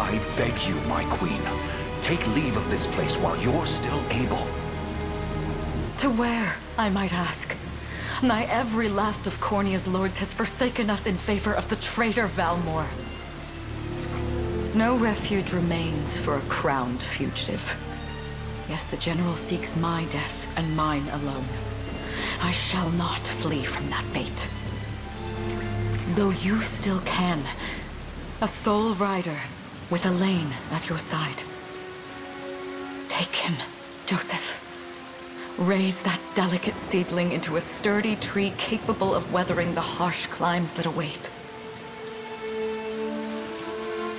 I beg you, my queen, take leave of this place while you're still able. To where, I might ask? Nigh every last of Cornia's lords has forsaken us in favor of the traitor Valmor. No refuge remains for a crowned fugitive. Yet the general seeks my death and mine alone. I shall not flee from that fate. Though you still can, a sole rider with Elaine at your side. Take him, Joseph. Raise that delicate seedling into a sturdy tree capable of weathering the harsh climes that await.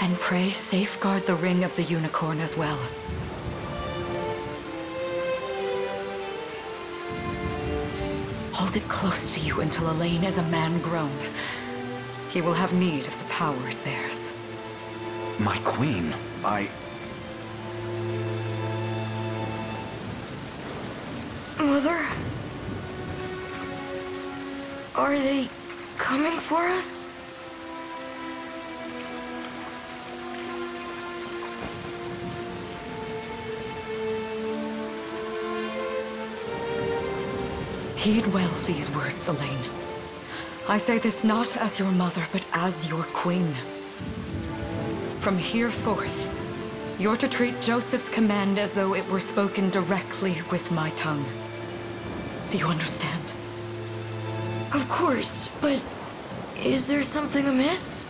And pray safeguard the ring of the unicorn as well. Hold it close to you until Elaine is a man grown. He will have need of the power it bears. My queen, Mother? Are they coming for us? Heed well these words, Elaine. I say this not as your mother, but as your queen. From here forth, you're to treat Joseph's command as though it were spoken directly with my tongue. Do you understand? Of course, but is there something amiss?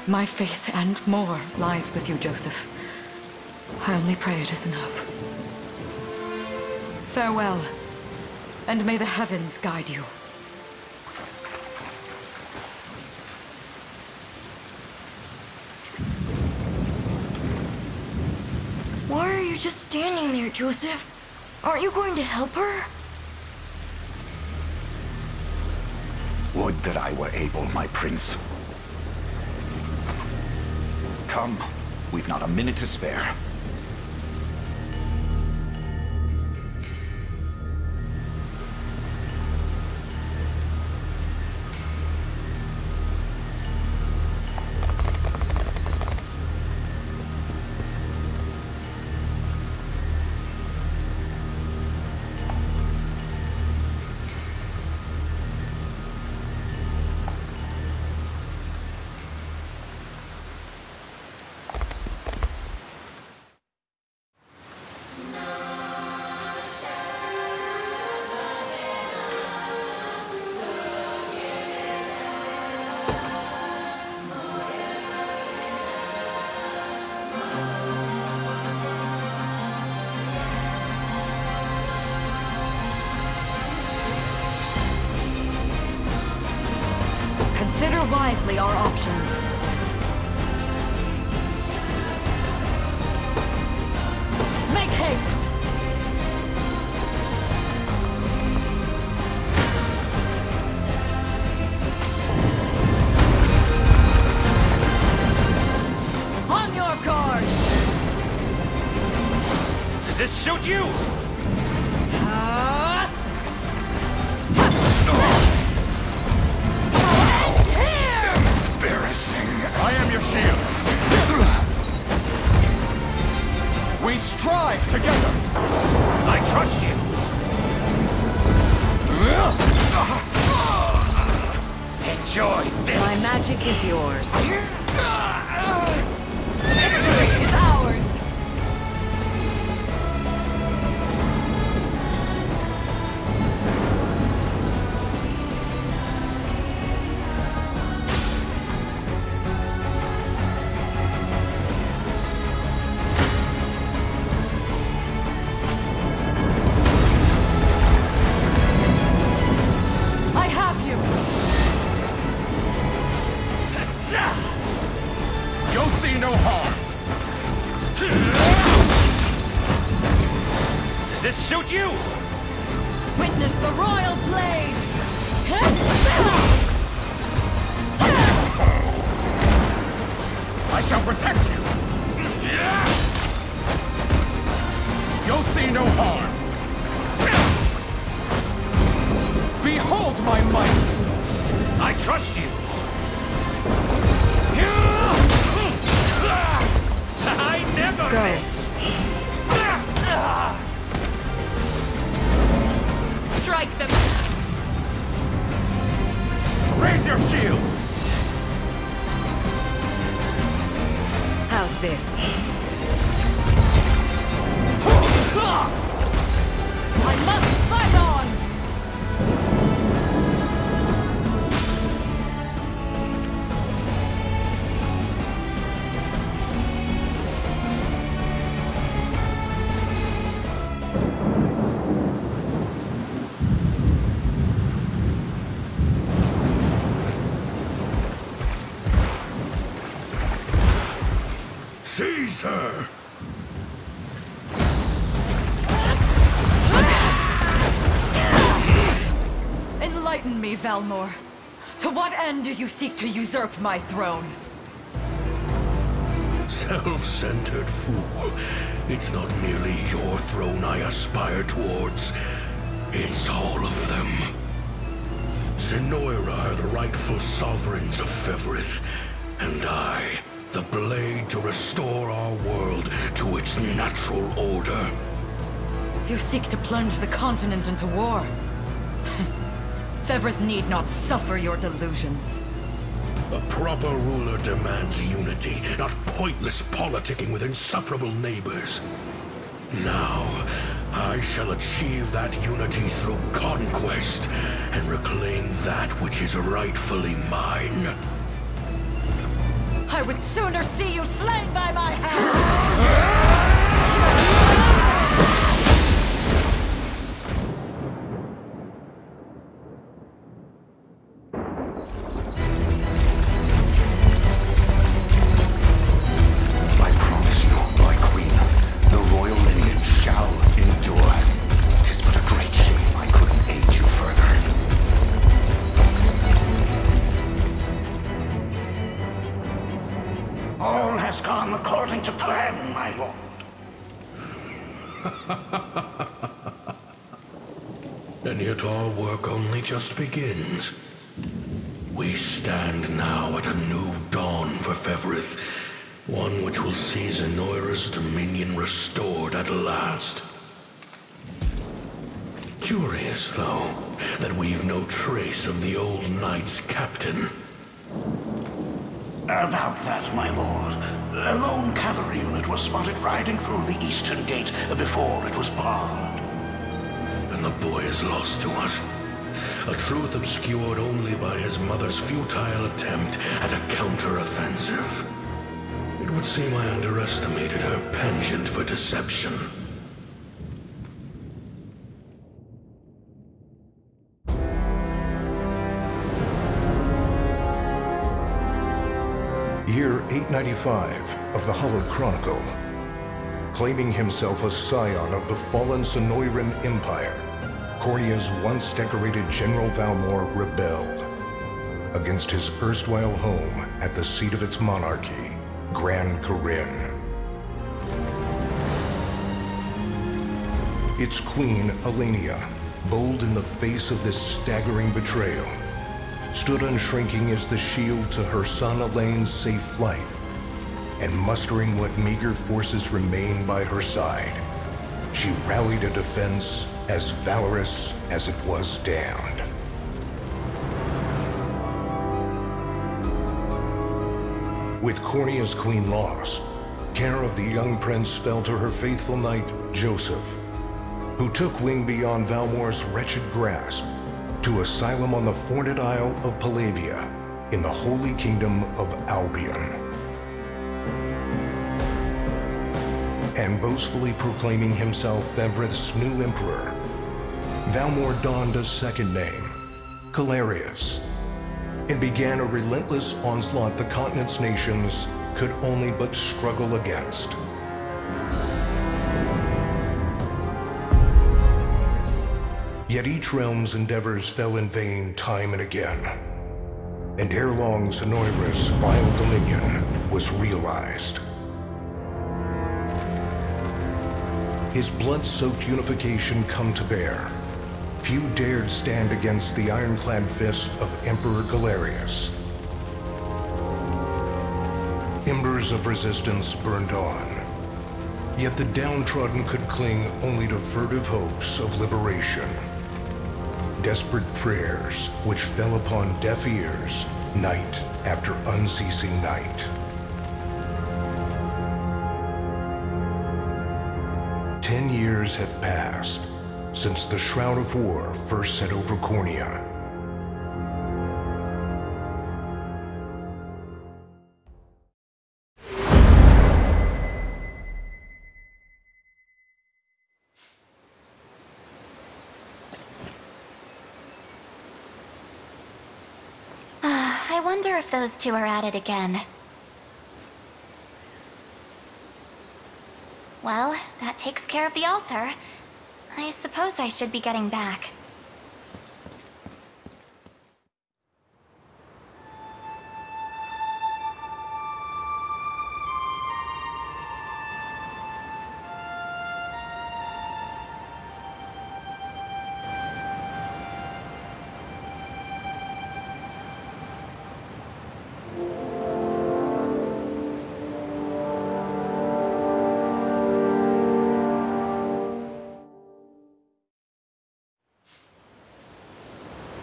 My faith and more lies with you, Joseph. I only pray it is enough. Farewell, and may the heavens guide you. Why are you just standing there, Joseph? Aren't you going to help her? would that I were able, my prince. Come, we've not a minute to spare. Consider wisely our options. Make haste! On your guard! Does this suit you? I am your shield. We strive together. I trust you. Enjoy this. My magic is yours. Victory is ours! You'll see no harm. Does this suit you? Witness the royal blade! I shall protect you. You'll see no harm. Behold my might! trust you! I never miss! Strike them! Raise your shield! How's this? I must fight on! Seize her! Enlighten me, Valmor. To what end do you seek to usurp my throne? Self-centered fool. It's not merely your throne I aspire towards. It's all of them. Zenoira are the rightful sovereigns of Fevrith, and I, the blade to restore our world to its natural order. You seek to plunge the continent into war. Fevrith need not suffer your delusions. A proper ruler demands unity, not pointless politicking with insufferable neighbors. Now, I shall achieve that unity through conquest and reclaim that which is rightfully mine. I would sooner see you slain by my hand! I promise you, my queen, the royal lineage shall endure. 'Tis but a great shame I couldn't aid you further. All has gone according to plan, my lord. And yet our work only just begins. We stand now at a new dawn for Fevrith, one which will see Zenoira's dominion restored at last. Curious, though, that we've no trace of the old knight's captain. About that, my lord. A lone cavalry unit was spotted riding through the eastern gate before it was barred. And the boy is lost to us. A truth obscured only by his mother's futile attempt at a counter-offensive. It would seem I underestimated her penchant for deception. Year 895 of the Hallowed Chronicle. Claiming himself a scion of the fallen Sonoran Empire, Cornea's once decorated General Valmor rebelled against his erstwhile home at the seat of its monarchy, Gran Corinne. Its queen, Elenia, bold in the face of this staggering betrayal, stood unshrinking as the shield to her son Elaine's safe flight, and mustering what meager forces remained by her side, she rallied a defense as valorous as it was damned. With Cornea's queen lost, care of the young prince fell to her faithful knight, Joseph, who took wing beyond Valmor's wretched grasp to asylum on the Forned Isle of Palavia in the Holy Kingdom of Albion. And boastfully proclaiming himself Fevrith's new emperor, Valmor donned a second name, Calarius, and began a relentless onslaught the continent's nations could only but struggle against. Yet each realm's endeavors fell in vain time and again, and ere long Zenoira's vile dominion was realized. His blood-soaked unification come to bear, few dared stand against the ironclad fist of Emperor Galerius. Embers of resistance burned on, yet the downtrodden could cling only to furtive hopes of liberation. Desperate prayers which fell upon deaf ears night after unceasing night. 10 years have passed since the Shroud of War first set over Cornea. I wonder if those two are at it again. Well, that takes care of the altar. I suppose I should be getting back.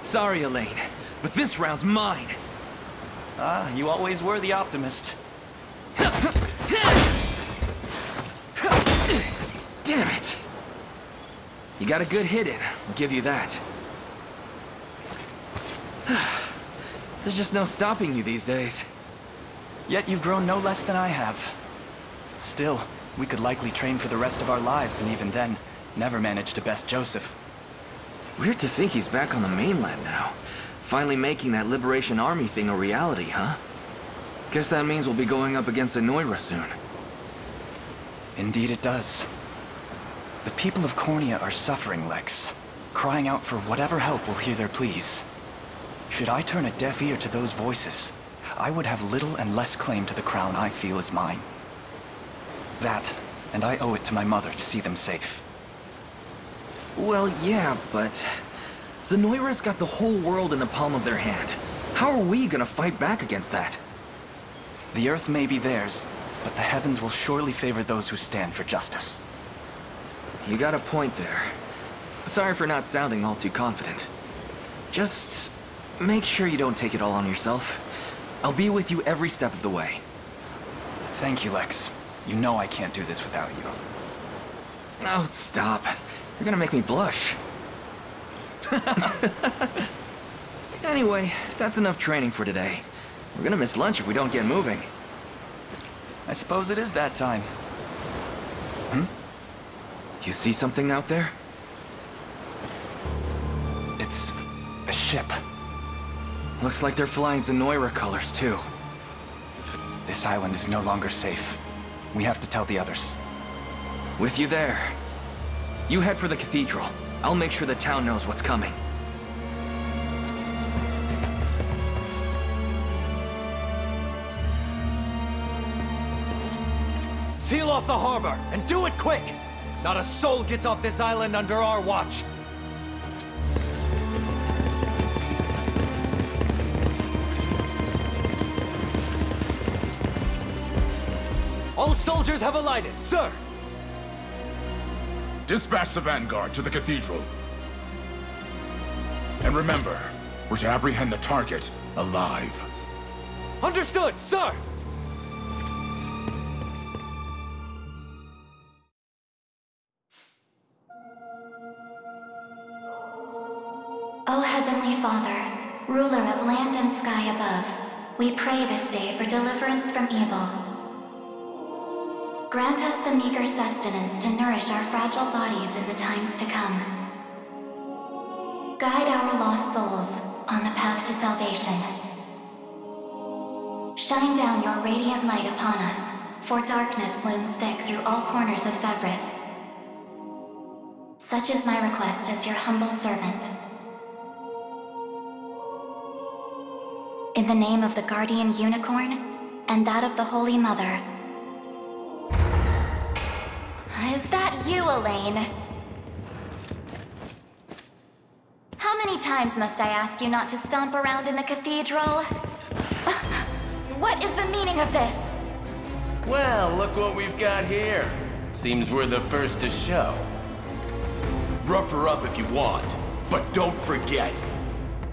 Sorry, Elaine, but this round's mine. Ah, you always were the optimist. Damn it! You got a good hit in, I'll give you that. There's just no stopping you these days. Yet you've grown no less than I have. Still, we could likely train for the rest of our lives, and even then, never manage to best Joseph. Weird to think he's back on the mainland now. Finally making that Liberation Army thing a reality, huh? Guess that means we'll be going up against Anoira soon. Indeed it does. The people of Cornea are suffering, Lex. Crying out for whatever help will hear their pleas. Should I turn a deaf ear to those voices, I would have little and less claim to the crown I feel is mine. That, and I owe it to my mother to see them safe. Well, yeah, but Zenoira's got the whole world in the palm of their hand. How are we gonna fight back against that? The Earth may be theirs, but the heavens will surely favor those who stand for justice. You got a point there. Sorry for not sounding all too confident. Just make sure you don't take it all on yourself. I'll be with you every step of the way. Thank you, Lex. You know I can't do this without you. Oh, stop. You're gonna make me blush. Anyway, that's enough training for today. We're gonna miss lunch if we don't get moving. I suppose it is that time. You see something out there? It's a ship. Looks like they're flying Zenoira colors, too. This island is no longer safe. We have to tell the others. With you there. You head for the cathedral. I'll make sure the town knows what's coming. Seal off the harbor, and do it quick! Not a soul gets off this island under our watch. All soldiers have alighted, sir! Dispatch the vanguard to the cathedral. And remember, we're to apprehend the target alive. Understood, sir! O Heavenly Father, ruler of land and sky above, we pray this day for deliverance from evil. Grant us the meager sustenance to nourish our fragile bodies in the times to come. Guide our lost souls on the path to salvation. Shine down your radiant light upon us, for darkness looms thick through all corners of Fevrith. Such is my request as your humble servant. In the name of the Guardian Unicorn, and that of the Holy Mother. Is that you, Elaine? How many times must I ask you not to stomp around in the cathedral? What is the meaning of this? Well, look what we've got here. Seems we're the first to show. Rough her up if you want, but don't forget.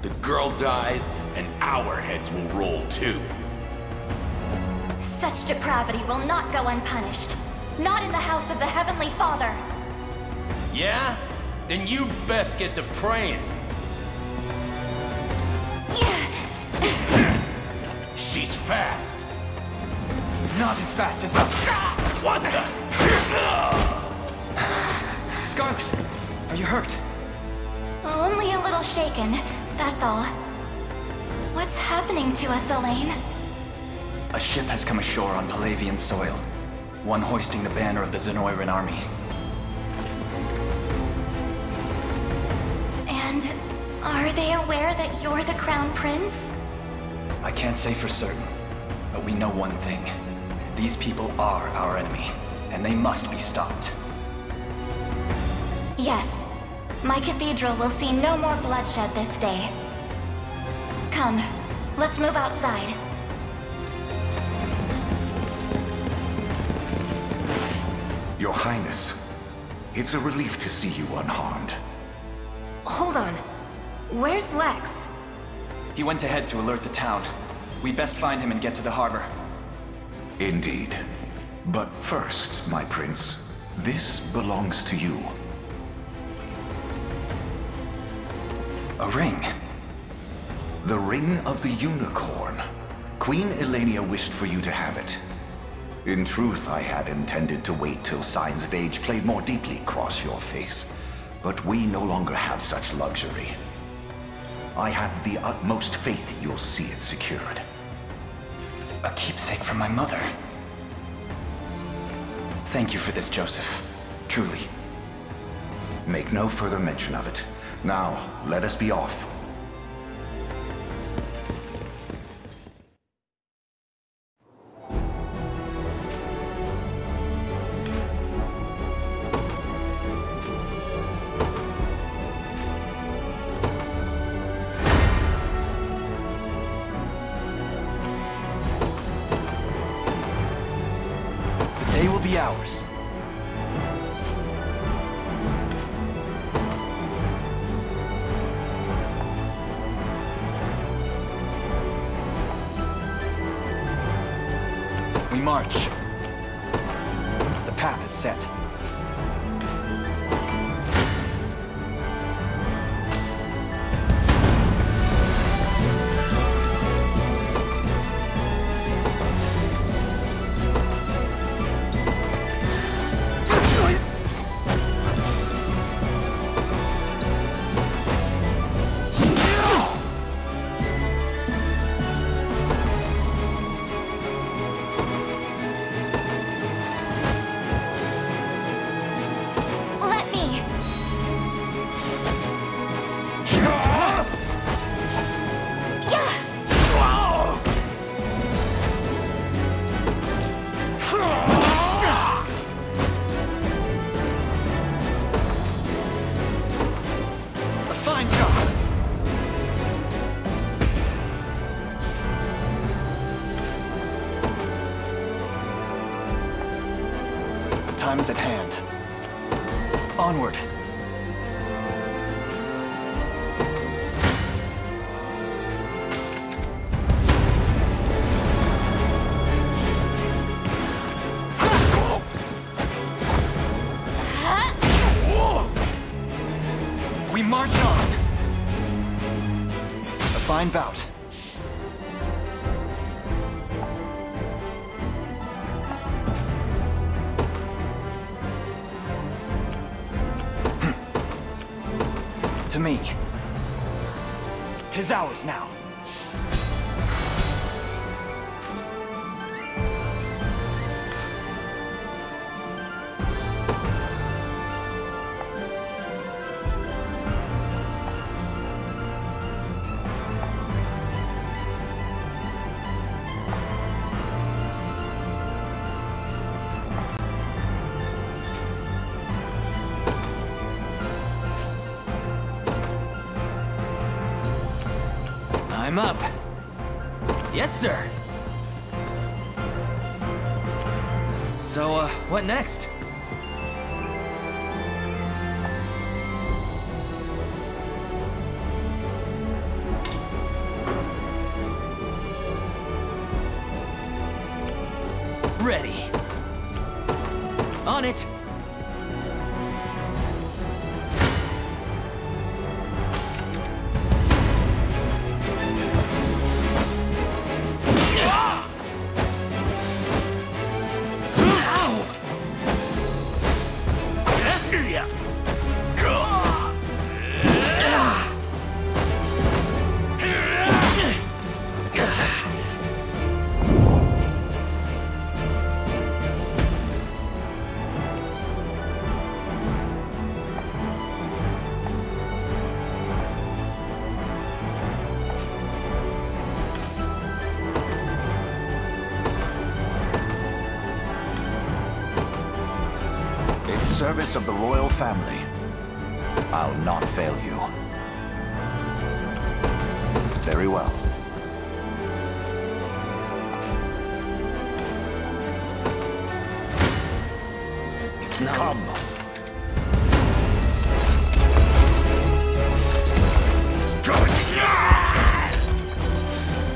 The girl dies, and our heads will roll too. Such depravity will not go unpunished. Not in the house of the Heavenly Father. Yeah? Then you best get to praying. She's fast. Not as fast as us. What the? Scarlet, are you hurt? Only a little shaken, that's all. What's happening to us, Elaine? A ship has come ashore on Palavian soil. One hoisting the banner of the Zenoiran army. And are they aware that you're the Crown Prince? I can't say for certain, but we know one thing. These people are our enemy, and they must be stopped. Yes. My cathedral will see no more bloodshed this day. Come, let's move outside. Your Highness, it's a relief to see you unharmed. Hold on. Where's Lex? He went ahead to alert the town. We best find him and get to the harbor. Indeed. But first, my prince, this belongs to you. A ring? The Ring of the Unicorn. Queen Elenia wished for you to have it. In truth, I had intended to wait till signs of age played more deeply across your face. But we no longer have such luxury. I have the utmost faith you'll see it secured. A keepsake from my mother. Thank you for this, Joseph. Truly. Make no further mention of it. Now, let us be off. They will be ours. We march. The path is set. Time is at hand. Onward. We march on. A fine bout. To me. 'Tis ours now. I'm up. Yes, sir. So, what next? Ready. On it. Service of the royal family. I'll not fail you. Very well. It's not... Come.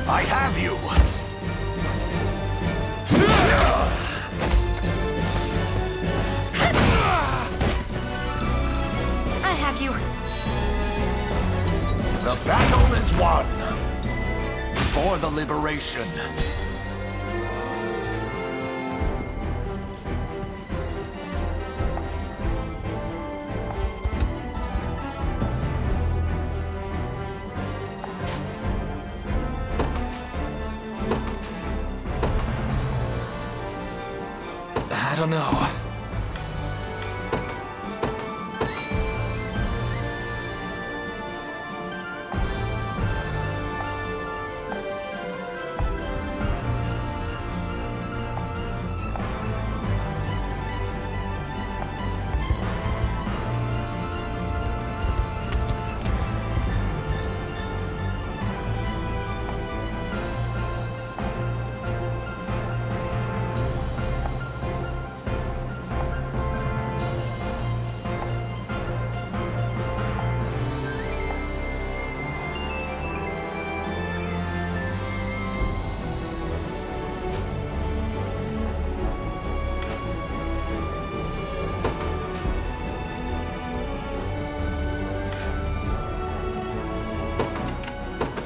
I have you! The battle is won! For the liberation. I don't know.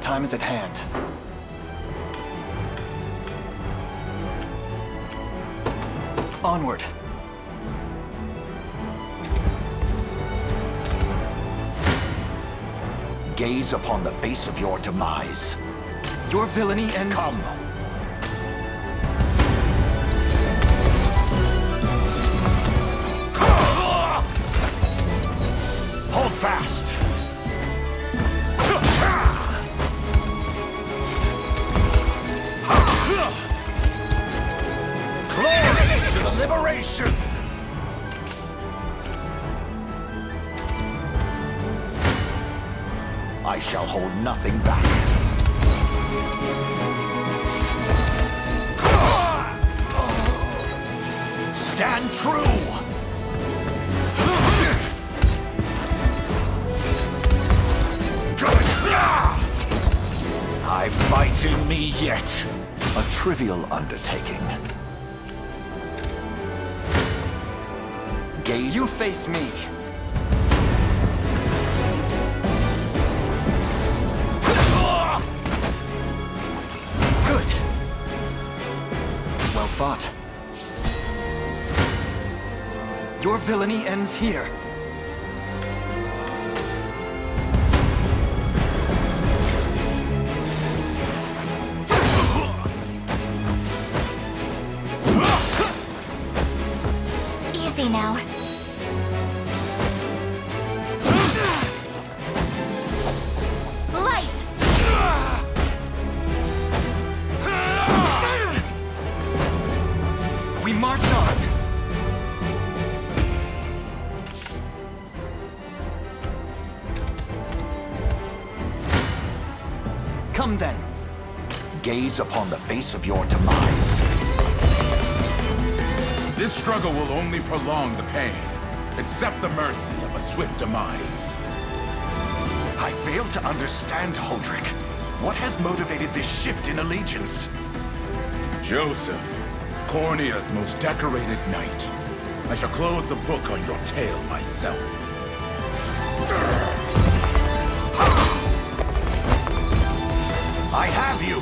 Time is at hand. Onward. Gaze upon the face of your demise. Your villainy ends... Come. Hold fast. Glory to the liberation! I shall hold nothing back. Stand true! I fight in me yet. A trivial undertaking. Gaze. You face me. Good. Well fought. Your villainy ends here. Easy now. Light! We march on. gaze upon the face of your demise. This struggle will only prolong the pain. Accept the mercy of a swift demise. I fail to understand, Holdrick. What has motivated this shift in allegiance? Joseph, Cornea's most decorated knight. I shall close the book on your tale myself. I have you!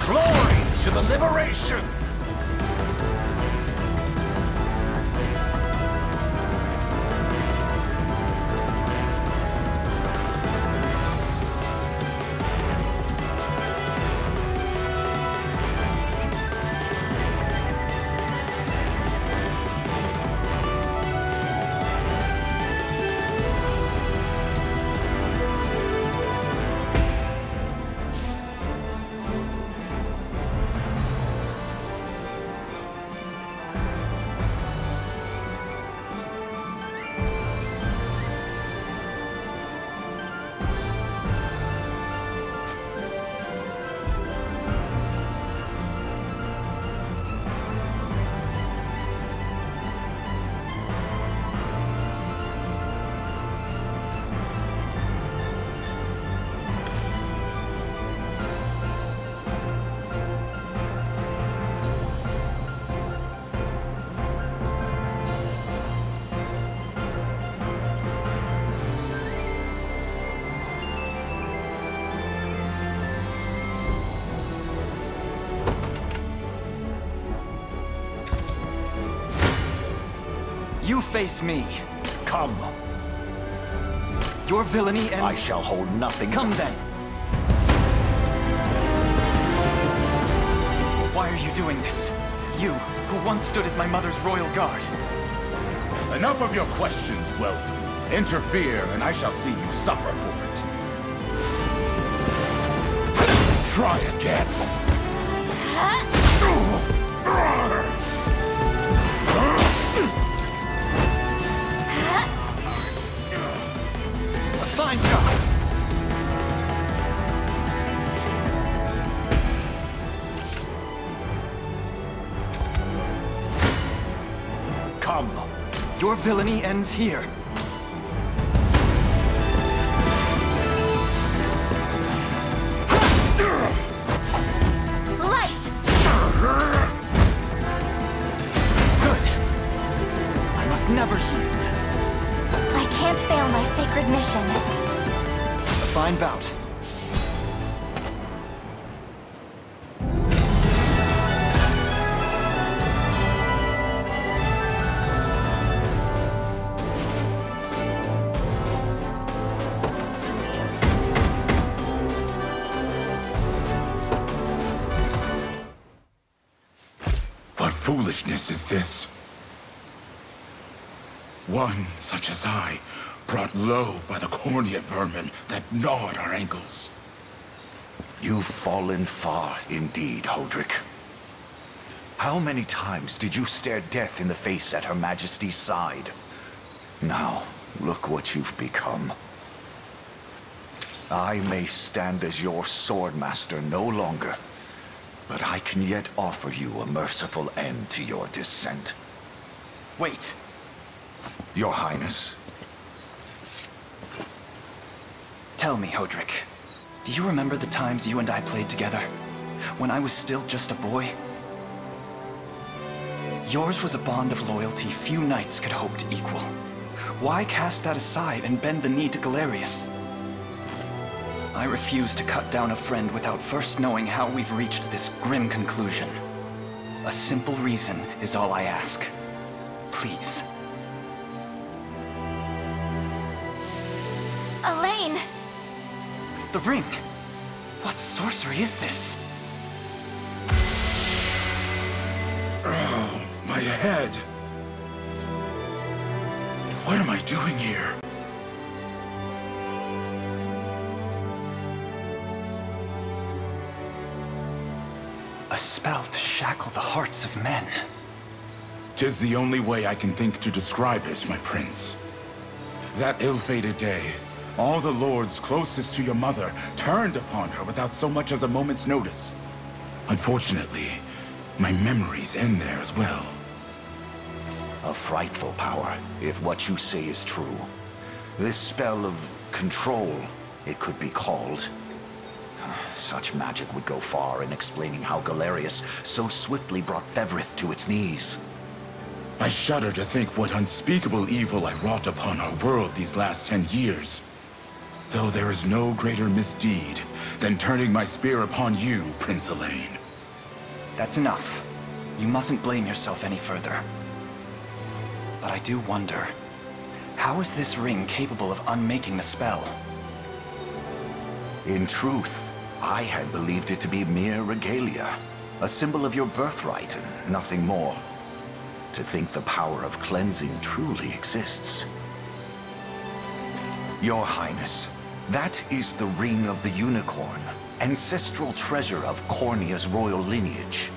Glory to the liberation! You face me. Come. Your villainy and... I shall hold nothing. Come then. Why are you doing this? You, who once stood as my mother's royal guard. Enough of your questions, Whelp. Interfere, and I shall see you suffer for it. Try again. A fine job. Come. Your villainy ends here. Light! Good. I must never yield. I can't fail my sacred mission. A fine bout. What foolishness is this? One such as I, brought low by the Cornea vermin that gnawed our ankles. You've fallen far indeed, Holdrick. How many times did you stare death in the face at Her Majesty's side? Now, look what you've become. I may stand as your swordmaster no longer, but I can yet offer you a merciful end to your descent. Wait. Your Highness. Tell me, Holdrick, do you remember the times you and I played together? When I was still just a boy? Yours was a bond of loyalty few knights could hope to equal. Why cast that aside and bend the knee to Galerius? I refuse to cut down a friend without first knowing how we've reached this grim conclusion. A simple reason is all I ask. Please. Elaine! The ring! What sorcery is this? Oh, my head. What am I doing here? A spell to shackle the hearts of men. 'Tis the only way I can think to describe it, my prince. That ill-fated day, all the lords closest to your mother turned upon her without so much as a moment's notice. Unfortunately, my memories end there as well. A frightful power, if what you say is true. This spell of control, it could be called. Such magic would go far in explaining how Galerius so swiftly brought Fevrith to its knees. I shudder to think what unspeakable evil I wrought upon our world these last 10 years. Though there is no greater misdeed than turning my spear upon you, Prince Elaine. That's enough. You mustn't blame yourself any further. But I do wonder, how is this ring capable of unmaking the spell? In truth, I had believed it to be mere regalia, a symbol of your birthright and nothing more. To think the power of cleansing truly exists. Your Highness, that is the Ring of the Unicorn, ancestral treasure of Cornia's royal lineage.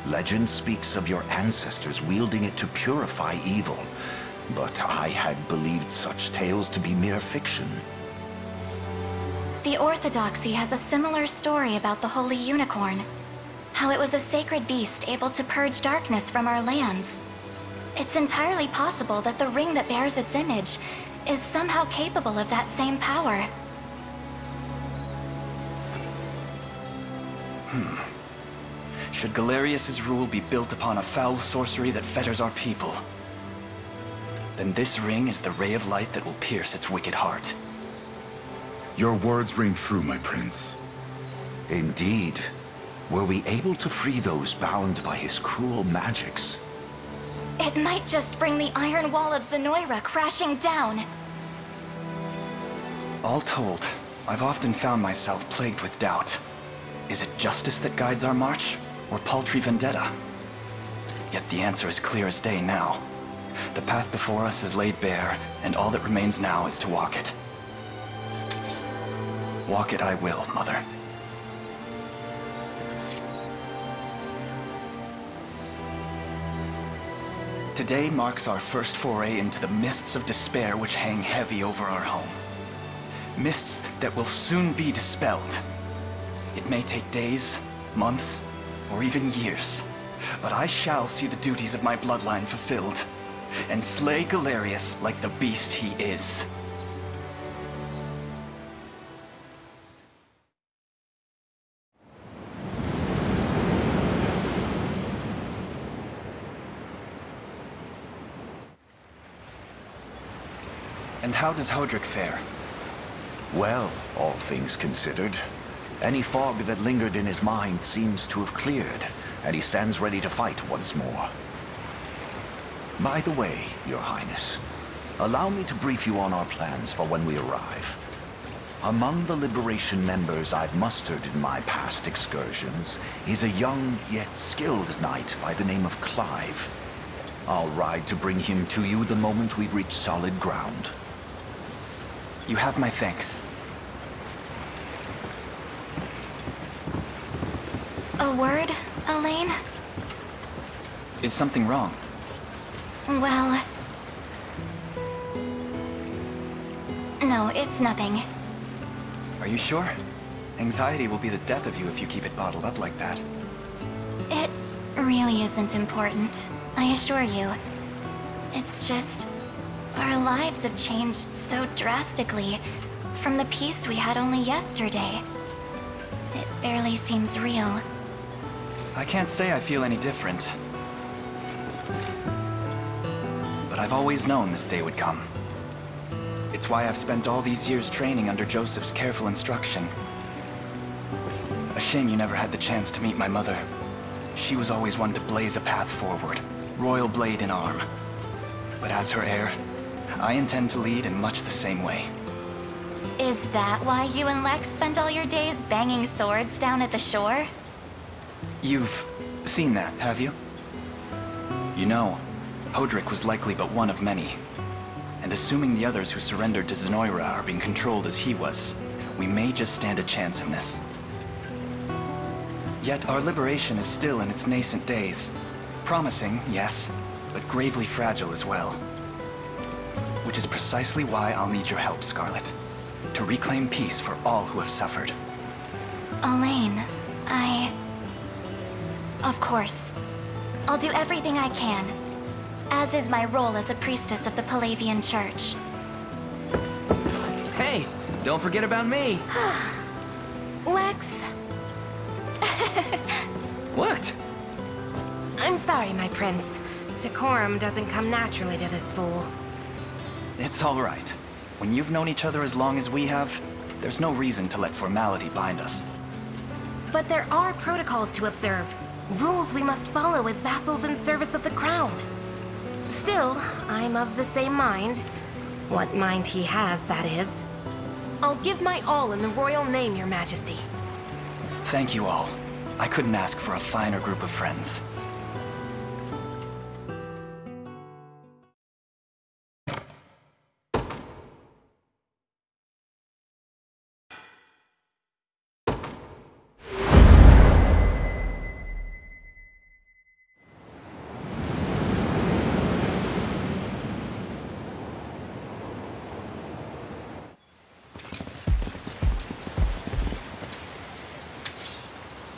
Legend speaks of your ancestors wielding it to purify evil, but I had believed such tales to be mere fiction. The Orthodoxy has a similar story about the Holy Unicorn. How it was a sacred beast able to purge darkness from our lands. It's entirely possible that the ring that bears its image is somehow capable of that same power. Should Galerius's rule be built upon a foul sorcery that fetters our people, then this ring is the ray of light that will pierce its wicked heart. Your words ring true, my prince. Indeed. Were we able to free those bound by his cruel magics? It might just bring the Iron Wall of Zenoira crashing down. All told, I've often found myself plagued with doubt. Is it justice that guides our march, or paltry vendetta? Yet the answer is clear as day now. The path before us is laid bare, and all that remains now is to walk it. Walk it I will, Mother. Today marks our first foray into the mists of despair which hang heavy over our home. Mists that will soon be dispelled. It may take days, months, or even years, but I shall see the duties of my bloodline fulfilled, and slay Galerius like the beast he is. And how does Hodrick fare? Well, all things considered. Any fog that lingered in his mind seems to have cleared, and he stands ready to fight once more. By the way, Your Highness, allow me to brief you on our plans for when we arrive. Among the Liberation members I've mustered in my past excursions is a young yet skilled knight by the name of Clive. I'll ride to bring him to you the moment we've reached solid ground. You have my thanks. A word, Elaine? Is something wrong? Well... No, it's nothing. Are you sure? Anxiety will be the death of you if you keep it bottled up like that. It really isn't important, I assure you. It's just... our lives have changed so drastically from the peace we had only yesterday. It barely seems real. I can't say I feel any different. But I've always known this day would come. It's why I've spent all these years training under Joseph's careful instruction. A shame you never had the chance to meet my mother. She was always one to blaze a path forward, royal blade in arm. But as her heir, I intend to lead in much the same way. Is that why you and Lex spent all your days banging swords down at the shore? You've seen that, have you? You know, Hodrick was likely but one of many. And assuming the others who surrendered to Zenoira are being controlled as he was, we may just stand a chance in this. Yet our liberation is still in its nascent days. Promising, yes, but gravely fragile as well. Which is precisely why I'll need your help, Scarlet. To reclaim peace for all who have suffered. Elaine, Of course. I'll do everything I can, as is my role as a priestess of the Palavian Church. Hey, don't forget about me. Lex. What? I'm sorry, my prince. Decorum doesn't come naturally to this fool. It's all right. When you've known each other as long as we have, there's no reason to let formality bind us. But there are protocols to observe. Rules we must follow as vassals in service of the crown. Still, I'm of the same mind. What mind he has, that is. I'll give my all in the royal name, your majesty. Thank you all. I couldn't ask for a finer group of friends.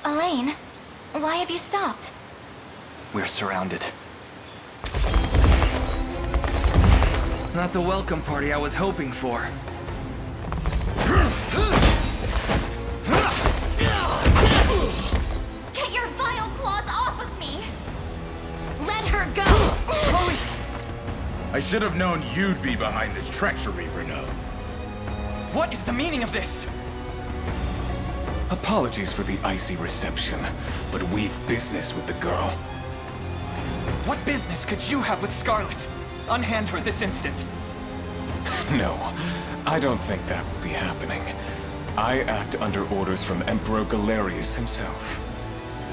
Elaine, why have you stopped? We're surrounded. Not the welcome party I was hoping for. Get your vile claws off of me! Let her go! Chloe! I should have known you'd be behind this treachery, Renaud. What is the meaning of this? Apologies for the icy reception, but we've business with the girl. What business could you have with Scarlet? Unhand her this instant. No, I don't think that will be happening. I act under orders from Emperor Galerius himself.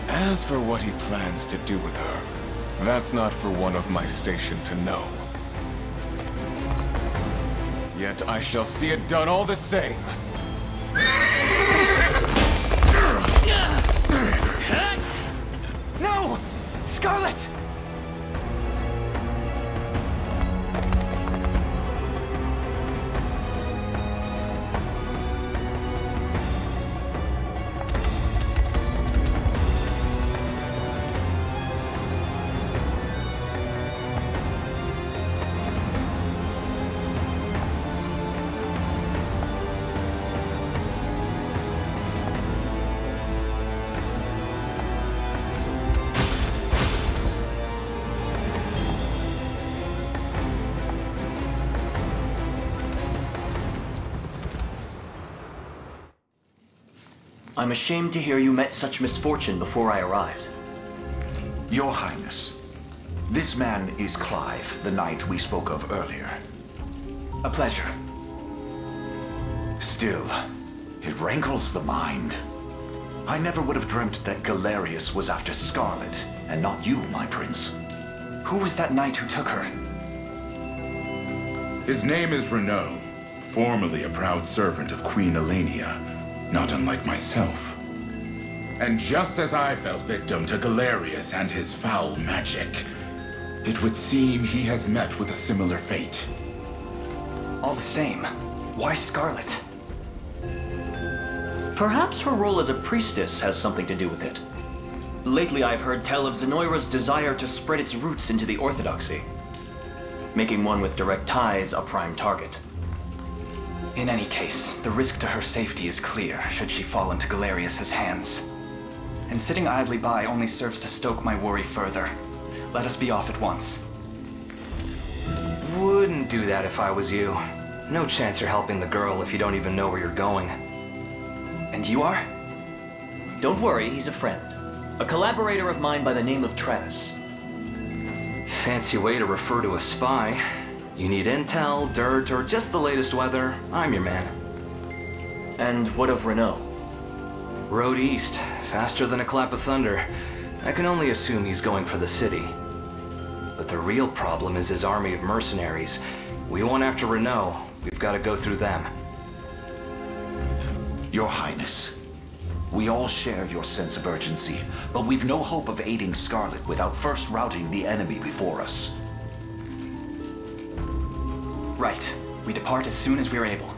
As for what he plans to do with her, that's not for one of my station to know. Yet I shall see it done all the same. No! Scarlet! I'm ashamed to hear you met such misfortune before I arrived. Your Highness, this man is Clive, the knight we spoke of earlier. A pleasure. Still, it rankles the mind. I never would have dreamt that Galerius was after Scarlet, and not you, my prince. Who was that knight who took her? His name is Renaud, formerly a proud servant of Queen Elenia. Not unlike myself. And just as I fell victim to Galerius and his foul magic, it would seem he has met with a similar fate. All the same, why Scarlet? Perhaps her role as a priestess has something to do with it. Lately I've heard tell of Zenoira's desire to spread its roots into the Orthodoxy, making one with direct ties a prime target. In any case, the risk to her safety is clear should she fall into Galerius's hands. And sitting idly by only serves to stoke my worry further. Let us be off at once. Wouldn't do that if I was you. No chance you're helping the girl if you don't even know where you're going. And you are? Don't worry, he's a friend. A collaborator of mine by the name of Travis. Fancy way to refer to a spy. You need intel, dirt, or just the latest weather, I'm your man. And what of Renaud? Road east, faster than a clap of thunder. I can only assume he's going for the city. But the real problem is his army of mercenaries. We won't after Renaud. We've got to go through them. Your Highness, We all share your sense of urgency, but we've no hope of aiding Scarlet without first routing the enemy before us. Right. We depart as soon as we are able.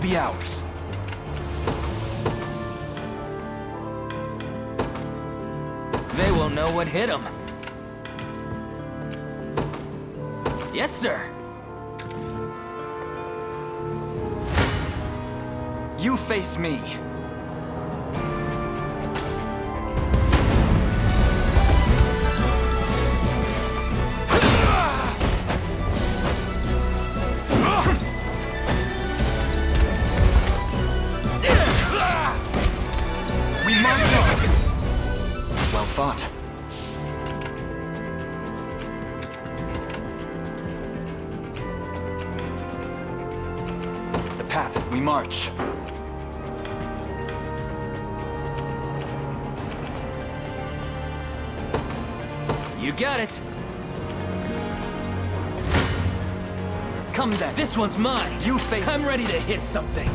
Be ours. They won't know what hit them. Yes, sir. You face me. Well fought. The path, we march. You got it. Come then. This one's mine. You face... I'm ready to hit something.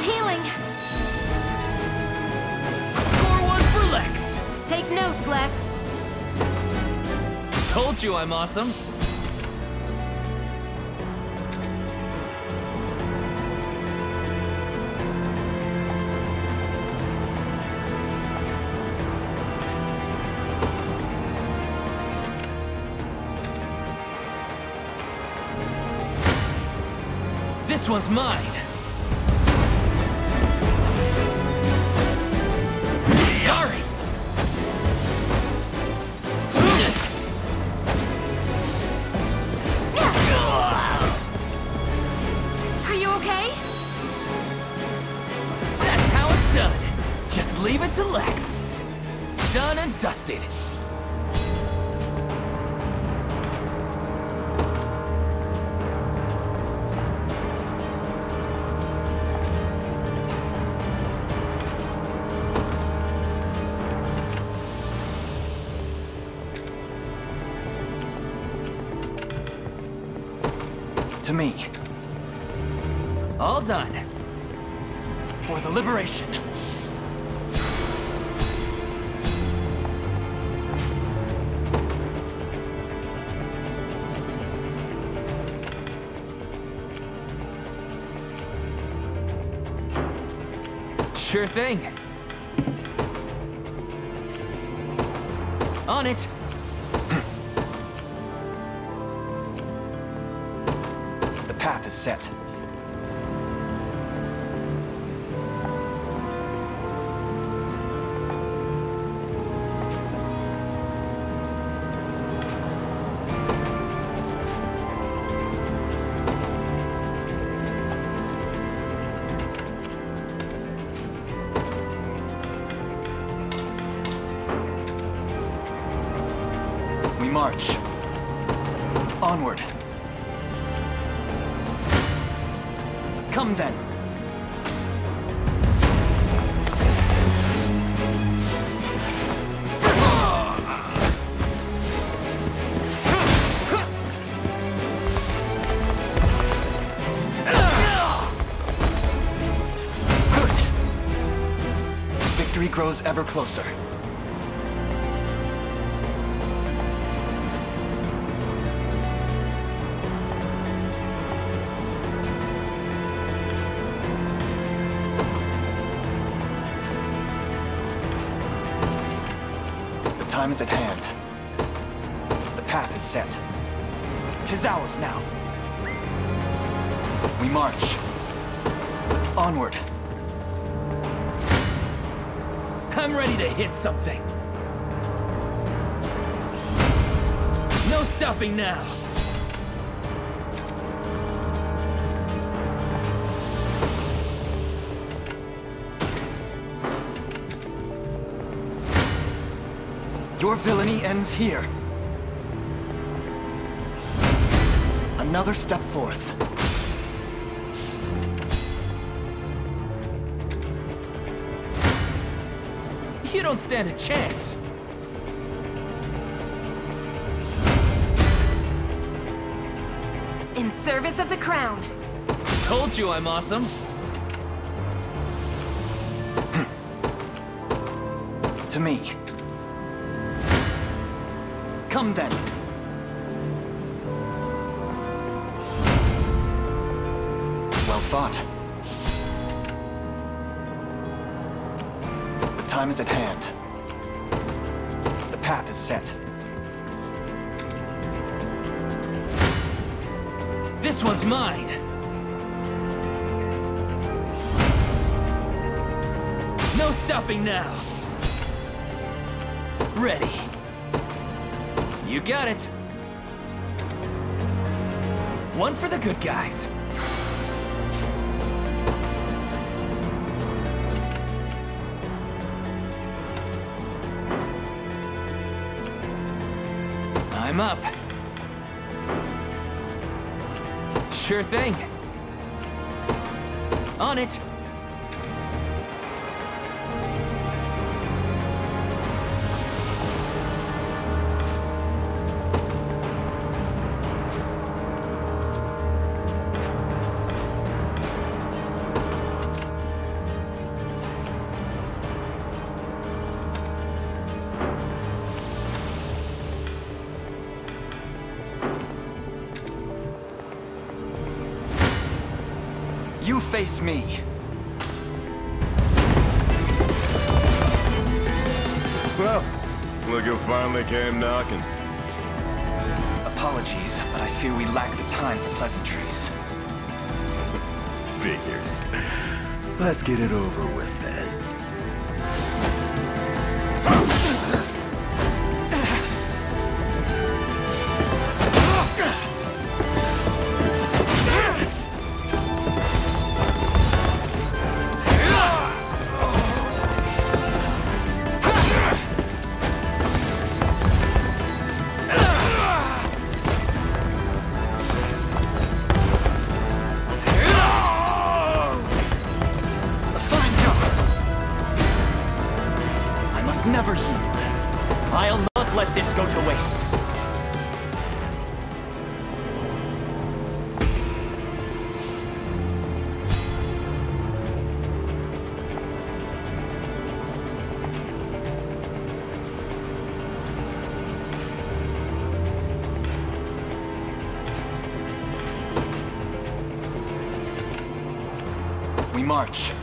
Healing. Score one for Lex. Take notes, Lex. Told you I'm awesome. This one's mine. Sorry. Are you okay? That's how it's done. Just leave it to Lex. Done and dusted. To me. All done. For the liberation. Sure thing. On it. The path is set. We march. Onward. Come then. Good. Victory grows ever closer. Time is at hand. The path is set. 'Tis ours now. We march. Onward. I'm ready to hit something. No stopping now. Your villainy ends here. Another step forth. You don't stand a chance. In service of the crown. Told you I'm awesome. To me. Come then. Well thought. The time is at hand. The path is set. This one's mine. No stopping now. Ready. You got it. One for the good guys. I'm up. Sure thing. On it. You face me. Well, look who finally came knocking. Apologies, but I fear we lack the time for pleasantries. Figures. Let's get it over with then. Never yield. I'll not let this go to waste. We march.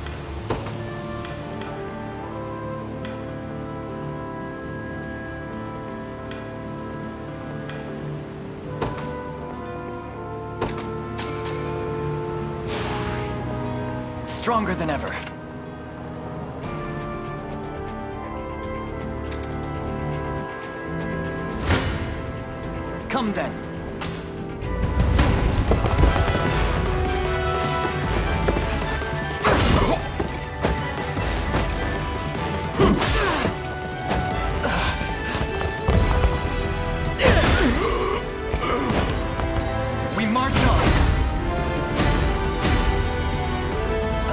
Stronger than ever. Come then. We march on.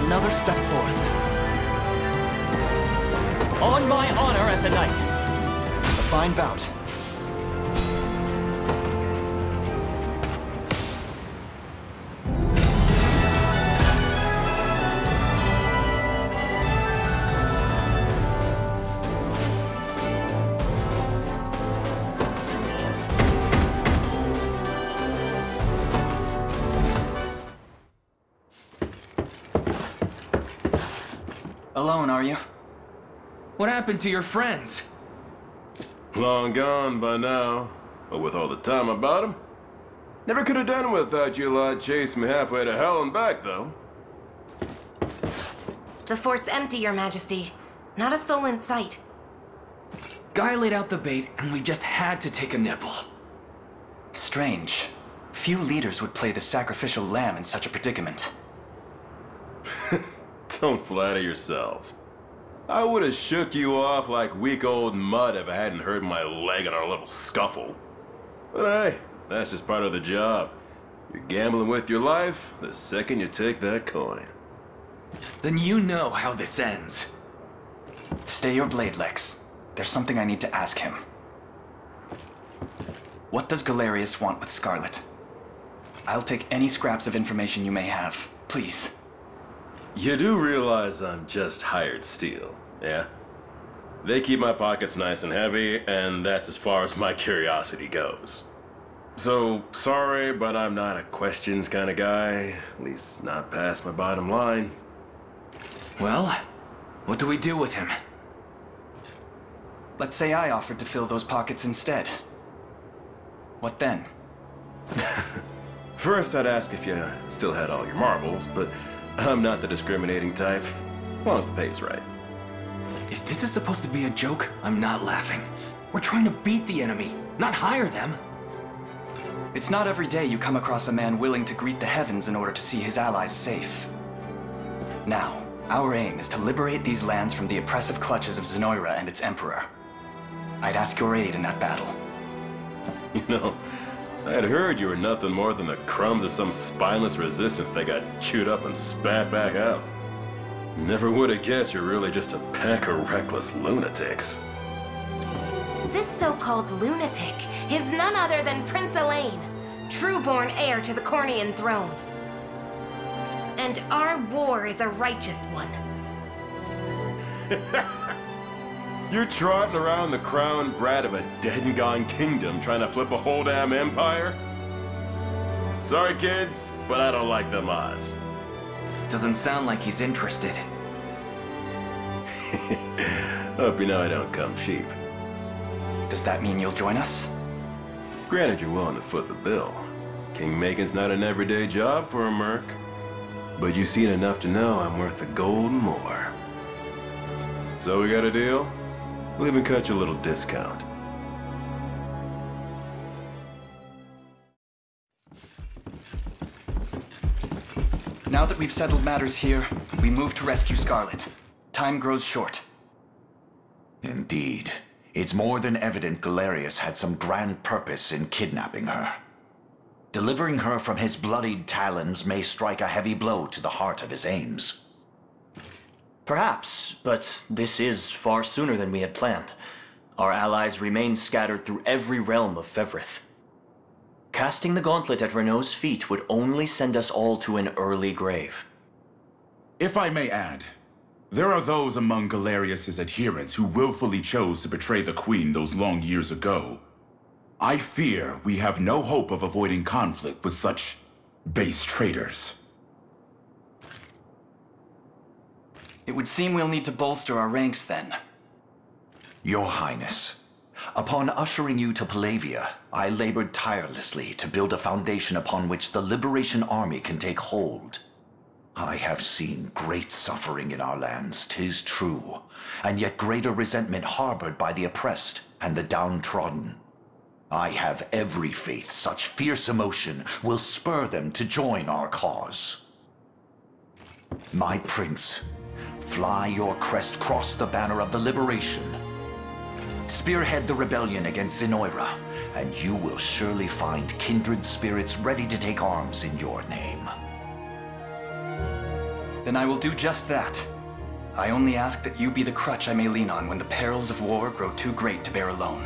Another step forth. On my honor as a knight. A fine bout. Alone, are you? What happened to your friends? Long gone by now. But with all the time about them. Never could have done without you lot chasing me halfway to hell and back, though. The fort's empty, Your Majesty. Not a soul in sight. Guy laid out the bait, and we just had to take a nibble. Strange. Few leaders would play the sacrificial lamb in such a predicament. Don't flatter yourselves. I would have shook you off like weak old mud if I hadn't hurt my leg in our little scuffle. But hey, that's just part of the job. You're gambling with your life the second you take that coin. Then you know how this ends. Stay your blade, Lex. There's something I need to ask him. What does Galerius want with Scarlet? I'll take any scraps of information you may have, please. You do realize I'm just hired steel, yeah? They keep my pockets nice and heavy, and that's as far as my curiosity goes. So, sorry, but I'm not a questions kind of guy. At least not past my bottom line. Well, what do we do with him? Let's say I offered to fill those pockets instead. What then? First, I'd ask if you still had all your marbles, but I'm not the discriminating type. As long as the pay's right. If this is supposed to be a joke, I'm not laughing. We're trying to beat the enemy, not hire them. It's not every day you come across a man willing to greet the heavens in order to see his allies safe. Now, our aim is to liberate these lands from the oppressive clutches of Zenoira and its emperor. I'd ask your aid in that battle. You know, I had heard you were nothing more than the crumbs of some spineless resistance that got chewed up and spat back out. Never would have guessed you're really just a pack of reckless lunatics. This so-called lunatic is none other than Prince Elaine, true-born heir to the Cornian throne. And our war is a righteous one. You're trotting around the crowned brat of a dead and gone kingdom trying to flip a whole damn empire? Sorry, kids, but I don't like them odds. Doesn't sound like he's interested. Hope you know I don't come cheap. Does that mean you'll join us? Granted, you're willing to foot the bill. King-making's not an everyday job for a merc. But you've seen enough to know I'm worth the gold and more. So we got a deal? We'll even cut you a little discount. Now that we've settled matters here, we move to rescue Scarlet. Time grows short. Indeed. It's more than evident Galerius had some grand purpose in kidnapping her. Delivering her from his bloodied talons may strike a heavy blow to the heart of his aims. Perhaps, but this is far sooner than we had planned. Our allies remain scattered through every realm of Fevrith. Casting the gauntlet at Renault's feet would only send us all to an early grave. If I may add, there are those among Galerius's adherents who willfully chose to betray the Queen those long years ago. I fear we have no hope of avoiding conflict with such base traitors. It would seem we'll need to bolster our ranks then. Your Highness, upon ushering you to Palavia, I labored tirelessly to build a foundation upon which the Liberation Army can take hold. I have seen great suffering in our lands, 'tis true, and yet greater resentment harbored by the oppressed and the downtrodden. I have every faith such fierce emotion will spur them to join our cause. My prince, fly your crest across the banner of the liberation. Spearhead the rebellion against Zenoira, and you will surely find kindred spirits ready to take arms in your name. Then I will do just that. I only ask that you be the crutch I may lean on when the perils of war grow too great to bear alone.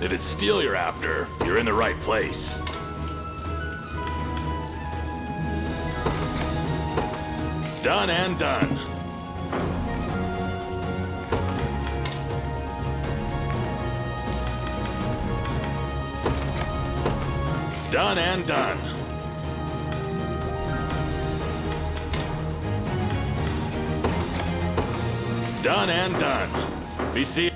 If it's steel you're after, you're in the right place. Done and done. Done and done. Done and done. Be see.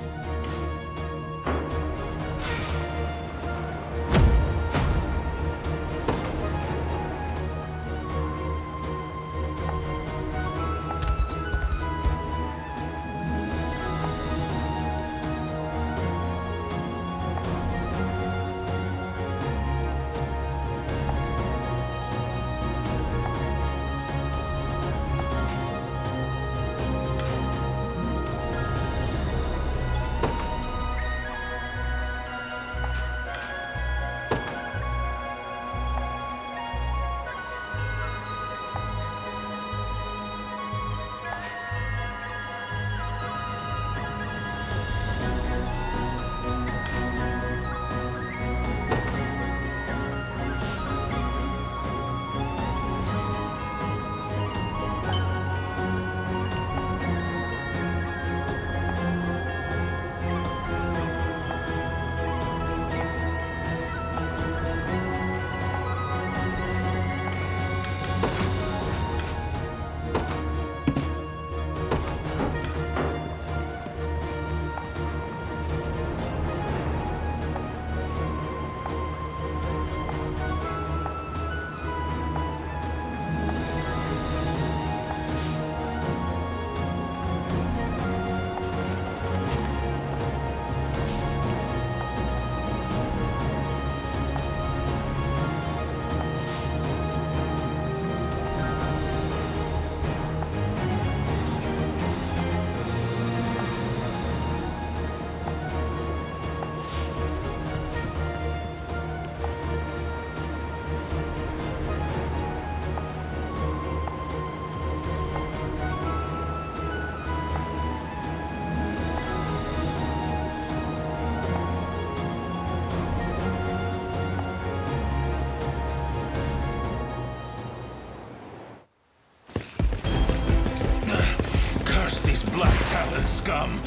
scum!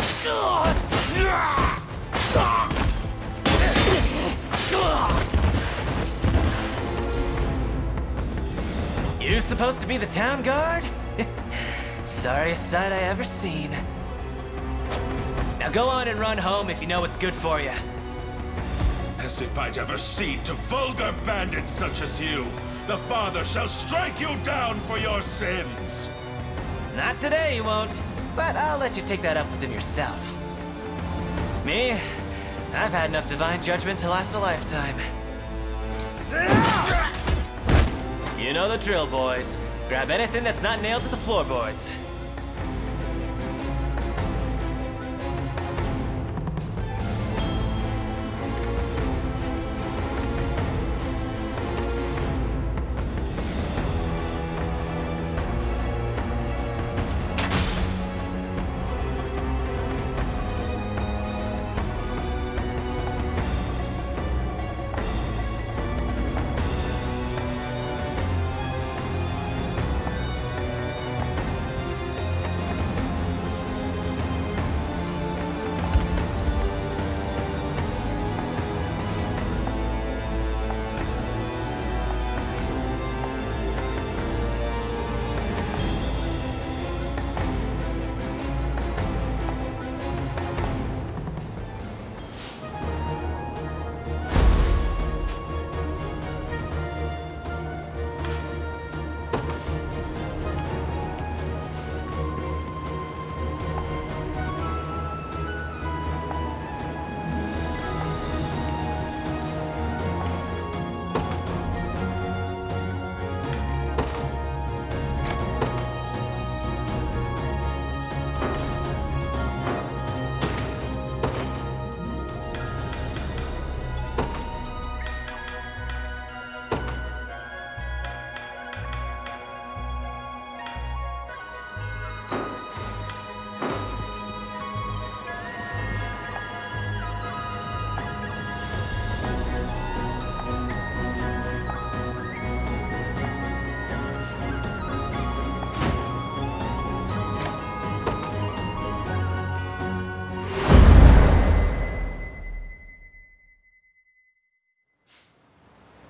You supposed to be the town guard? Sorriest sight I ever seen. Now go on and run home if you know what's good for you. As if I'd ever cede to vulgar bandits such as you. The Father shall strike you down for your sins. Not today, you won't. But I'll let you take that up with him yourself. Me? I've had enough divine judgment to last a lifetime. You know the drill, boys. Grab anything that's not nailed to the floorboards.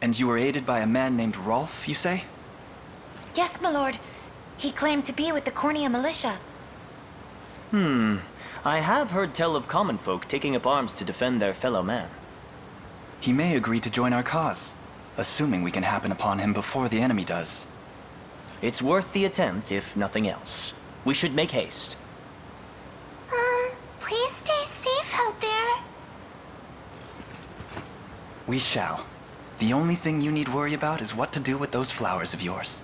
And you were aided by a man named Rolf, you say? Yes, my lord. He claimed to be with the Cornea militia. I have heard tell of common folk taking up arms to defend their fellow man. He may agree to join our cause, assuming we can happen upon him before the enemy does. It's worth the attempt, if nothing else. We should make haste. Please stay safe out there. We shall. The only thing you need worry about is what to do with those flowers of yours.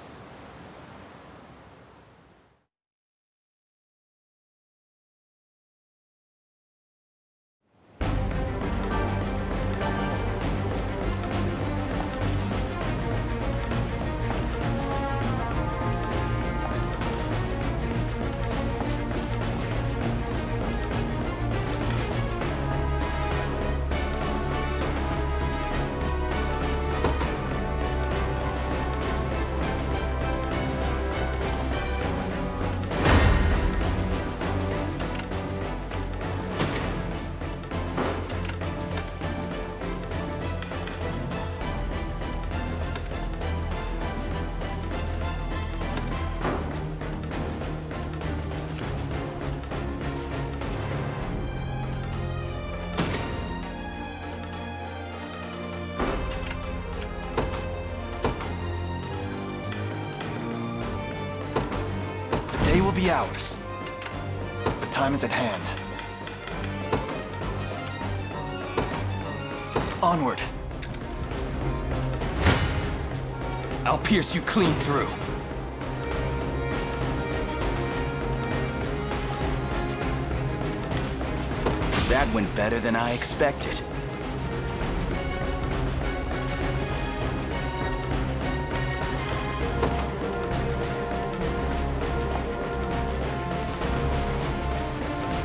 The day will be ours. The time is at hand. Onward. I'll pierce you clean through. That went better than I expected.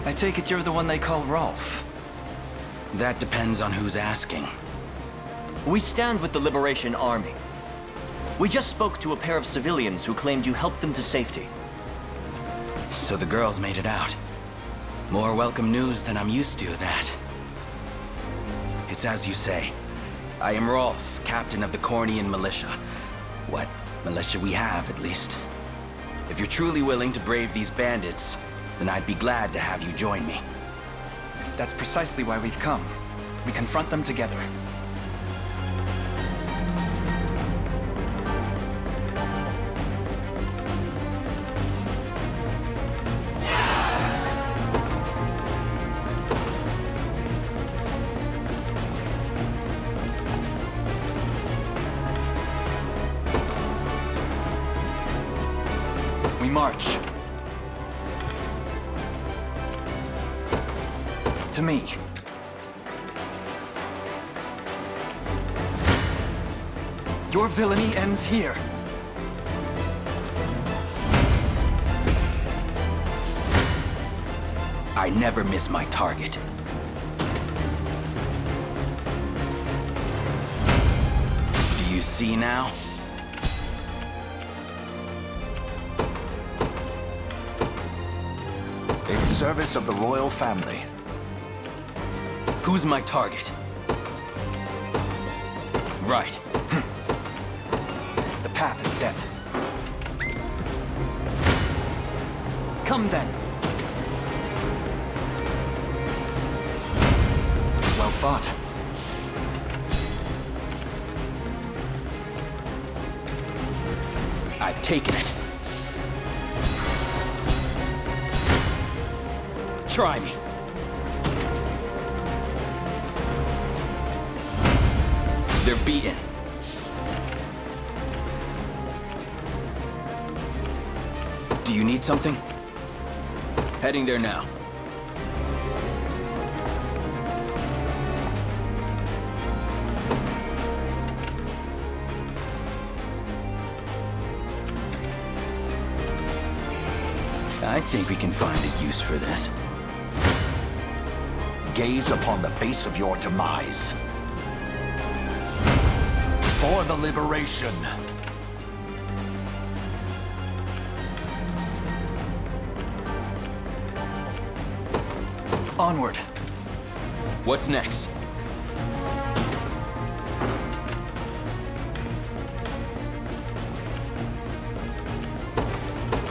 I take it you're the one they call Rolf. That depends on who's asking. We stand with the Liberation Army. We just spoke to a pair of civilians who claimed you helped them to safety. So the girls made it out. More welcome news than I'm used to, that. It's as you say. I am Rolf, captain of the Cornian militia. What militia we have, at least. If you're truly willing to brave these bandits, then I'd be glad to have you join me. That's precisely why we've come. We confront them together. We march. To me. Your villainy ends here. I never miss my target. Do you see now? In service of the royal family. Who's my target? Right. The path is set. Come then. Well fought. I've taken it. Try me. They're beaten. Do you need something? Heading there now. I think we can find a use for this. Gaze upon the face of your demise. For the liberation. Onward. What's next?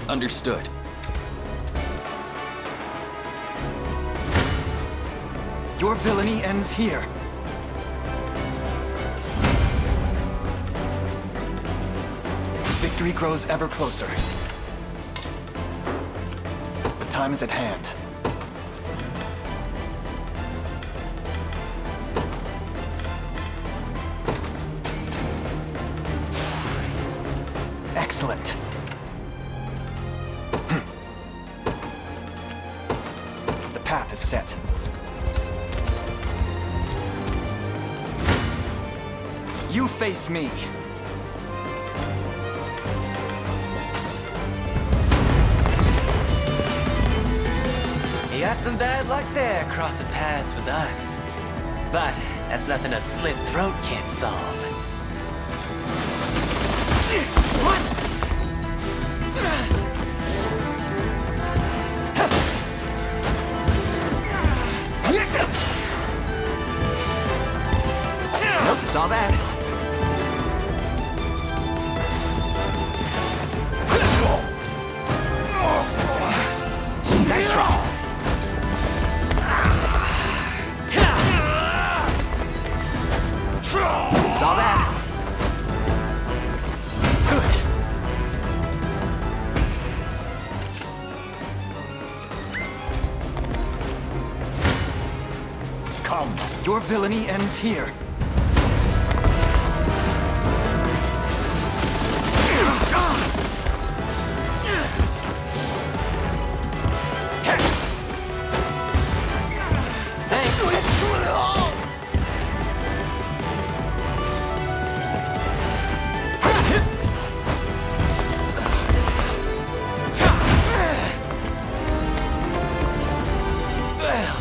Understood. Your villainy ends here. Victory grows ever closer. The time is at hand. Excellent. The path is set. You face me. You got some bad luck there, crossing paths with us. But that's nothing a slit throat can't solve. What? Nope, saw that. Nice try. Saw that. Good. Come. Your villainy ends here.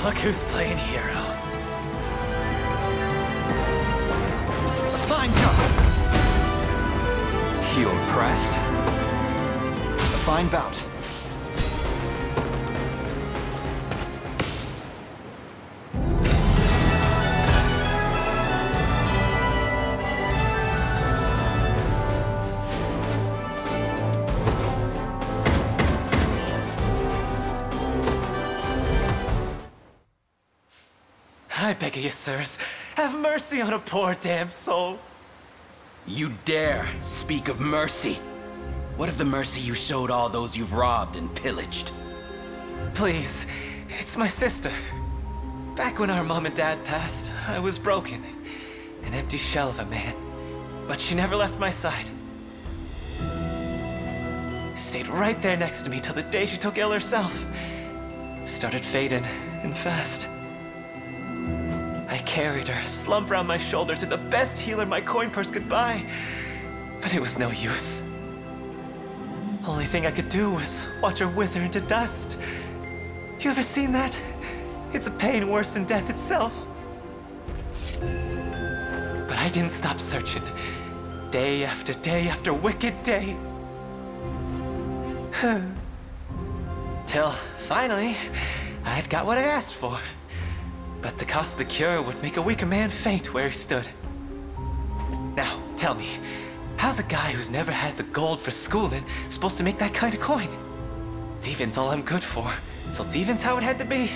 Look who's playing hero. A fine job. You impressed? A fine bout. beg of you, sirs, have mercy on a poor damn soul. You dare speak of mercy? What of the mercy you showed all those you've robbed and pillaged? Please, it's my sister. Back when our mom and dad passed, I was broken. An empty shell of a man. But she never left my side. Stayed right there next to me till the day she took ill herself. Started fading, and fast. I carried her, slumped around my shoulder to the best healer my coin purse could buy. But it was no use. Only thing I could do was watch her wither into dust. You ever seen that? It's a pain worse than death itself. But I didn't stop searching. Day after wicked day. Till, finally, I'd got what I asked for. But the cost of the cure would make a weaker man faint where he stood. Now, tell me, how's a guy who's never had the gold for schooling supposed to make that kind of coin? Thieving's all I'm good for, so thieving's how it had to be.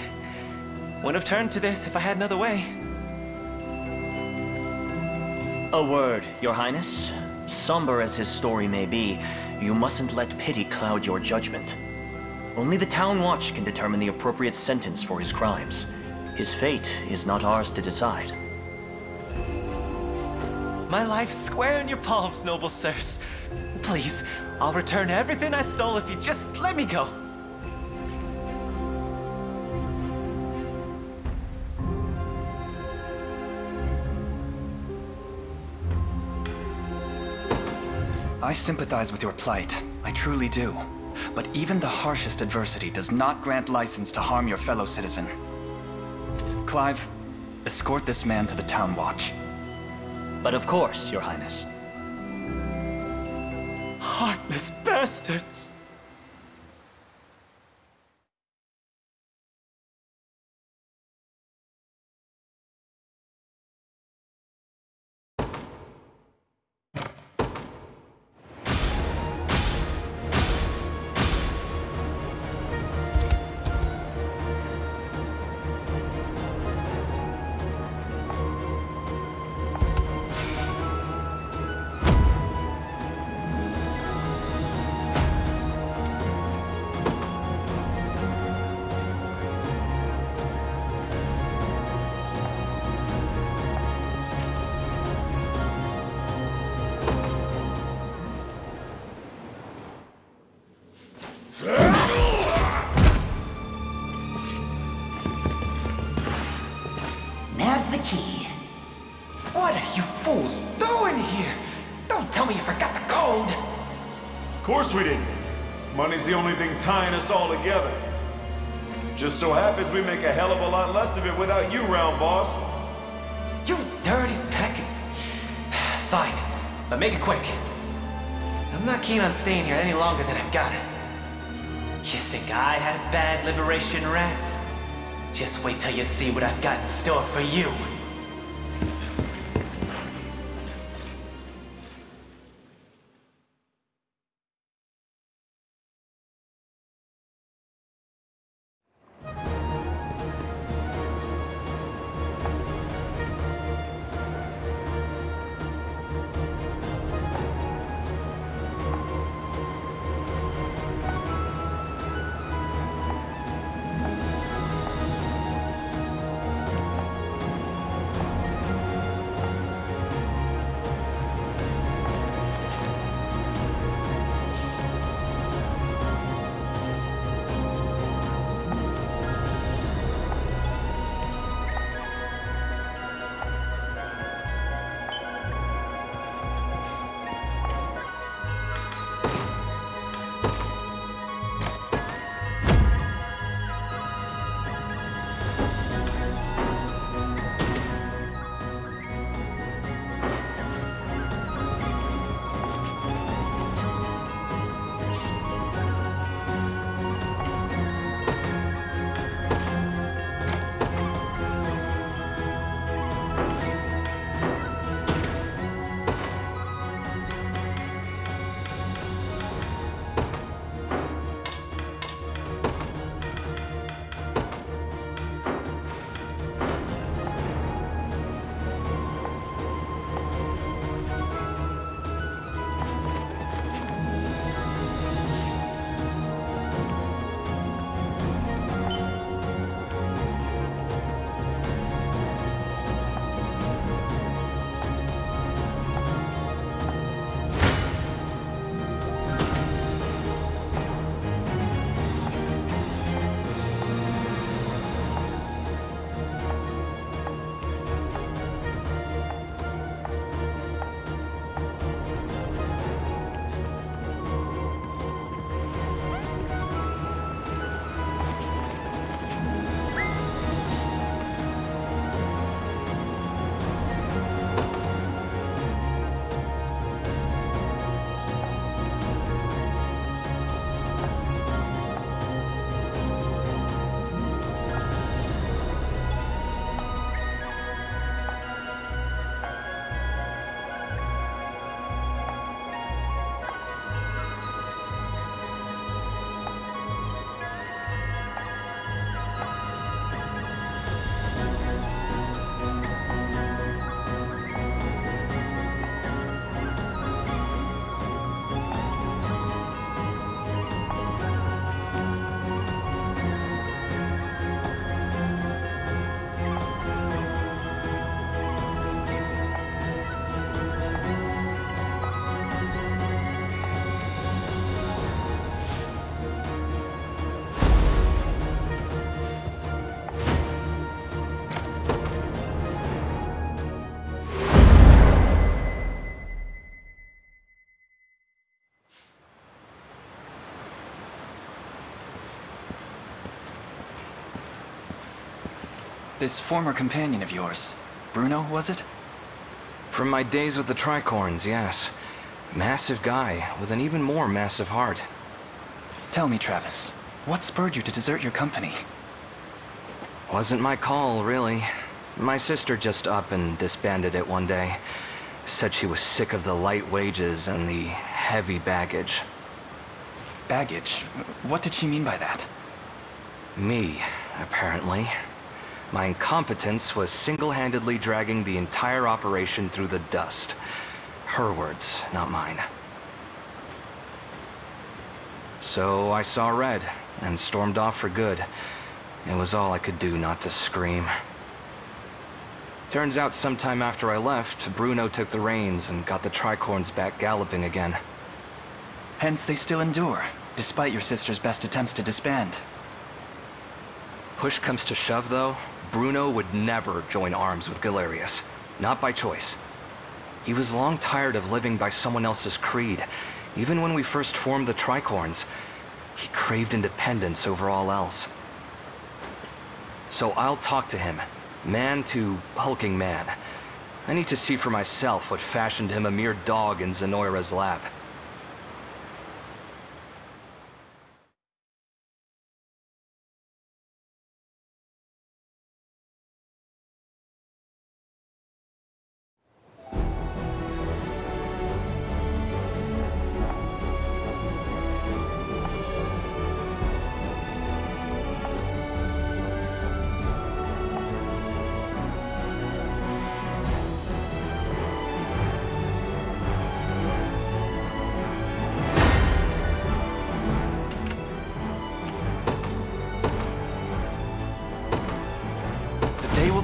Wouldn't have turned to this if I had another way. A word, Your Highness. Somber as his story may be, you mustn't let pity cloud your judgment. Only the Town Watch can determine the appropriate sentence for his crimes. His fate is not ours to decide. My life's square in your palms, noble sirs. Please, I'll return everything I stole if you just let me go. I sympathize with your plight. I truly do. But even the harshest adversity does not grant license to harm your fellow citizen. Clive, escort this man to the Town Watch. But of course, Your Highness. Heartless bastards! Nab's the key. What are you fools doing here? Don't tell me you forgot the code! Of course we didn't. Money's the only thing tying us all together. Just so happens we make a hell of a lot less of it without you, round boss. You dirty peck. Fine, but make it quick. I'm not keen on staying here any longer than I've got. You think I had a bad liberation, rats? Just wait till you see what I've got in store for you. this former companion of yours. Bruno, was it? From my days with the Tricorns, yes. Massive guy, with an even more massive heart. Tell me, Travis, what spurred you to desert your company? Wasn't my call, really. My sister just up and disbanded it one day. Said she was sick of the light wages and the heavy baggage. Baggage? What did she mean by that? Me, apparently. My incompetence was single-handedly dragging the entire operation through the dust. Her words, not mine. So I saw red and stormed off for good. It was all I could do not to scream. Turns out sometime after I left, Bruno took the reins and got the Tricorns back galloping again. Hence they still endure, despite your sister's best attempts to disband. Push comes to shove, though, Bruno would never join arms with Galerius. Not by choice. He was long tired of living by someone else's creed. Even when we first formed the Tricorns, he craved independence over all else. So I'll talk to him, man to hulking man. I need to see for myself what fashioned him a mere dog in Zenoira's lap.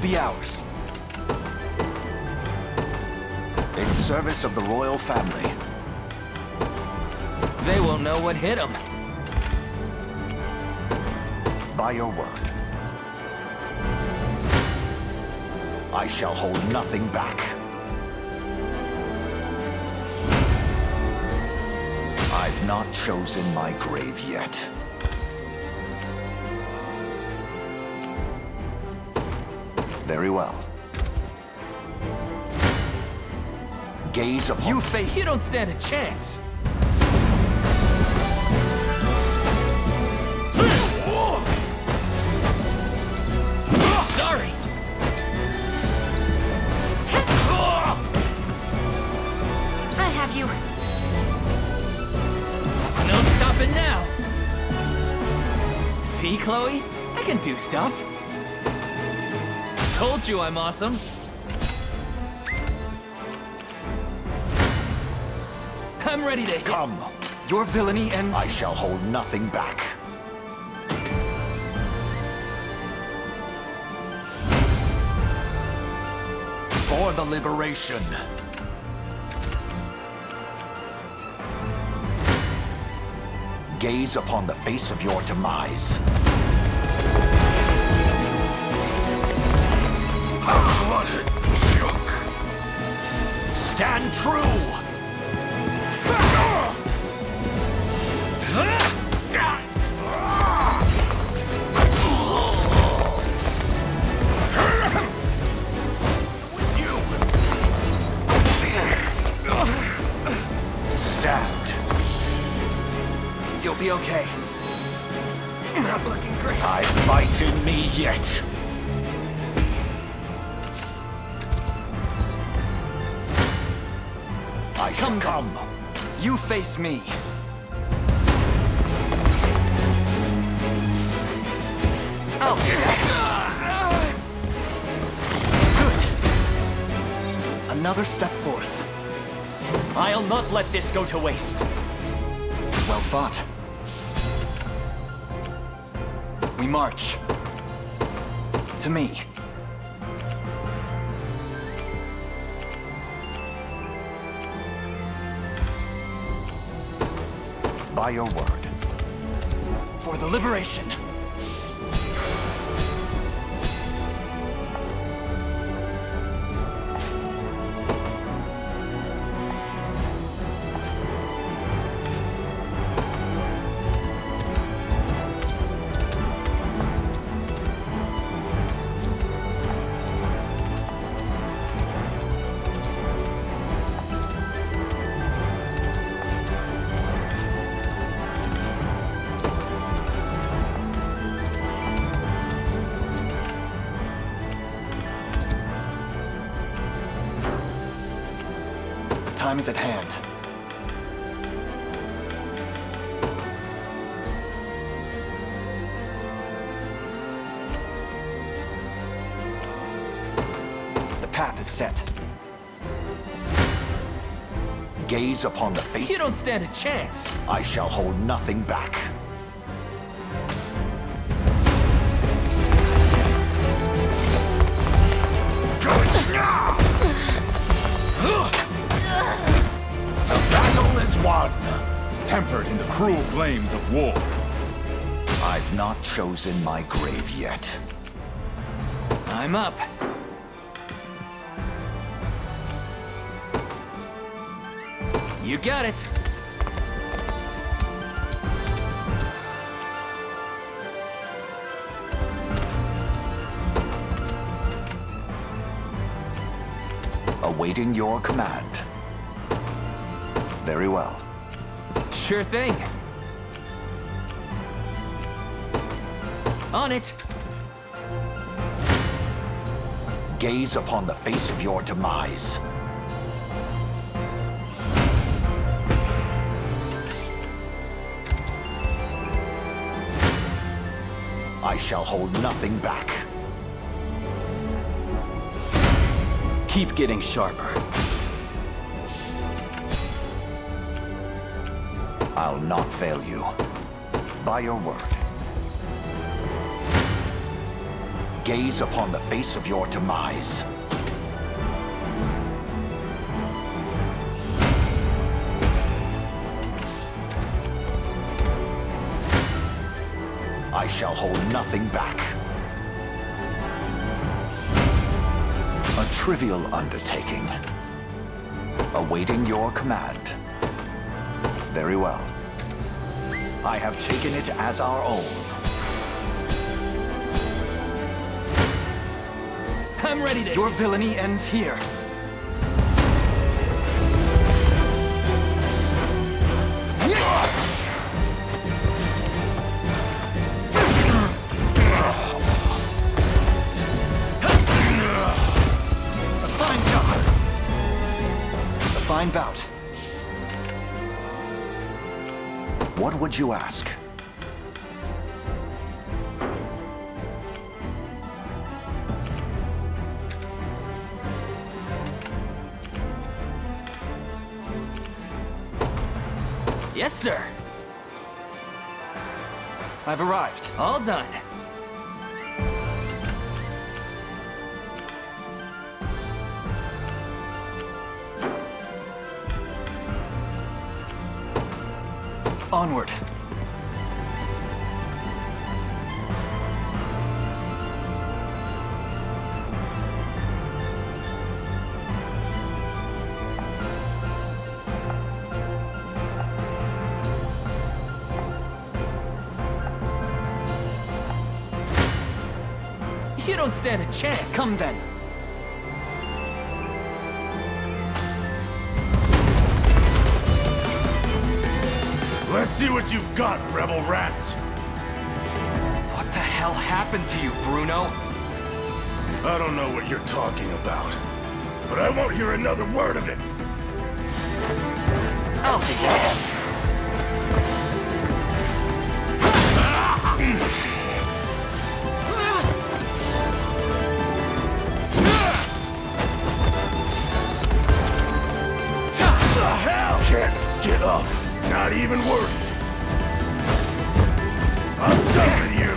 Be ours. In service of the royal family. They won't know what hit them. By your word. I shall hold nothing back. I've not chosen my grave yet. Very well. Gaze upon... You face... You don't stand a chance! Sorry! I have you. No stopping now! See, Chloe? I can do stuff. Told you I'm awesome. I'm ready to hit. Come. Your villainy ends... I shall hold nothing back. For the liberation. Gaze upon the face of your demise. Blooded shook. Stand true! Stabbed. You'll be okay. Not looking great. I fight in me yet. I shall come. You face me. Oh. Good. Another step forth. I'll not let this go to waste. Well fought. We march. To me. By your word. For the liberation. time is at hand. The path is set. Gaze upon the face. You don't stand a chance. I shall hold nothing back. The battle is won, tempered in the cruel flames of war. I've not chosen my grave yet. I'm up. You got it. Awaiting your command. Very well. Sure thing. On it. Gaze upon the face of your demise. I shall hold nothing back. Keep getting sharper. I'll not fail you. By your word. Gaze upon the face of your demise. I shall hold nothing back. A trivial undertaking. Awaiting your command. Very well. I have taken it as our own. I'm ready to... Your villainy ends here. Fine bout. What would you ask? Yes, sir. I've arrived. All done. Onward. You don't stand a chance. Come then. Let's see what you've got, rebel rats! What the hell happened to you, Bruno? I don't know what you're talking about, but I won't hear another word of it! I'll be damned! The hell? Can't get up. Not even worried. I'm done with you.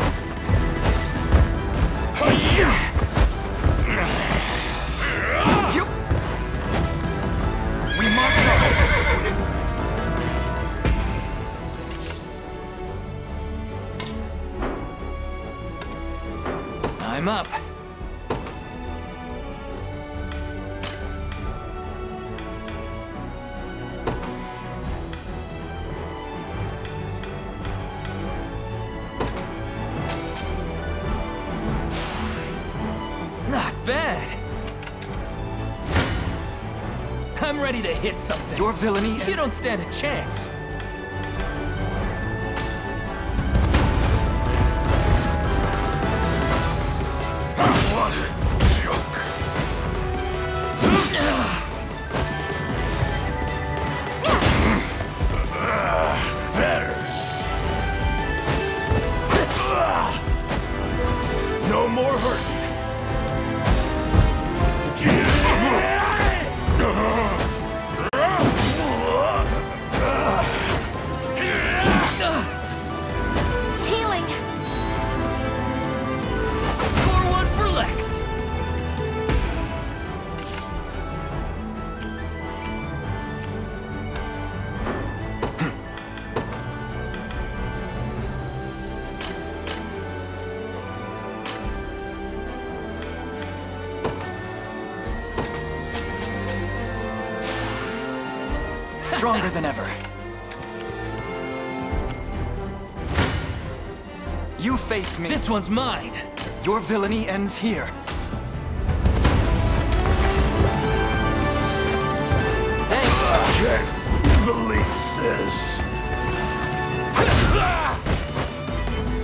We march on. I'm up. Not bad. I'm ready to hit something. Your villainy... You don't stand a chance. What a joke. Stronger than ever. You face me. This one's mine. Your villainy ends here. I can't believe this.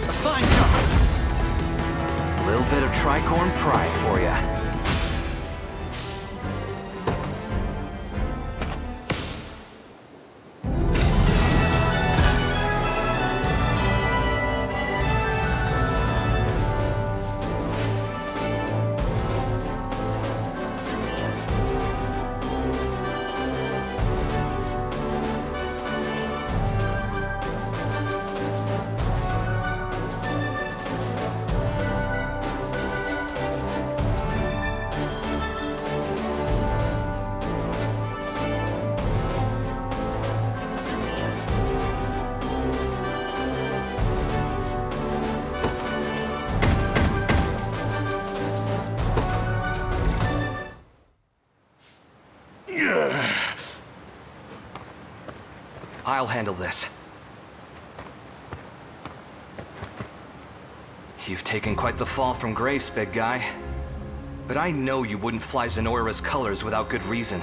A fine job. A little bit of tricorn pride for ya. I'll handle this. You've taken quite the fall from grace, big guy. But I know you wouldn't fly Zenoira's colors without good reason.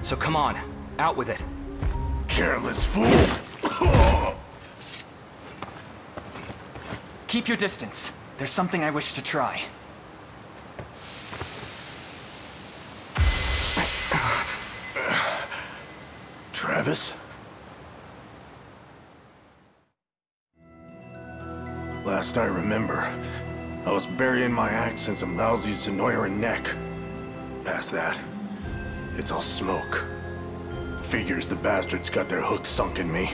So come on, out with it. Careless fool! Keep your distance. There's something I wish to try. Travis? Last I remember, I was burying my axe in some lousy Zenoiran neck. Past that, it's all smoke. Figures the bastards got their hooks sunk in me.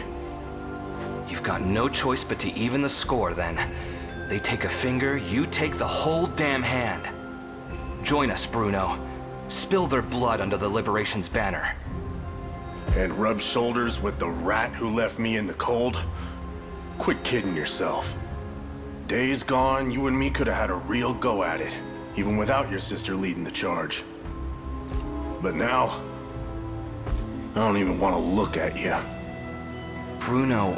You've got no choice but to even the score, then. They take a finger, you take the whole damn hand. Join us, Bruno. Spill their blood under the Liberation's banner. And rub shoulders with the rat who left me in the cold? Quit kidding yourself. Days gone, you and me could have had a real go at it, even without your sister leading the charge. But now, I don't even want to look at you. Bruno,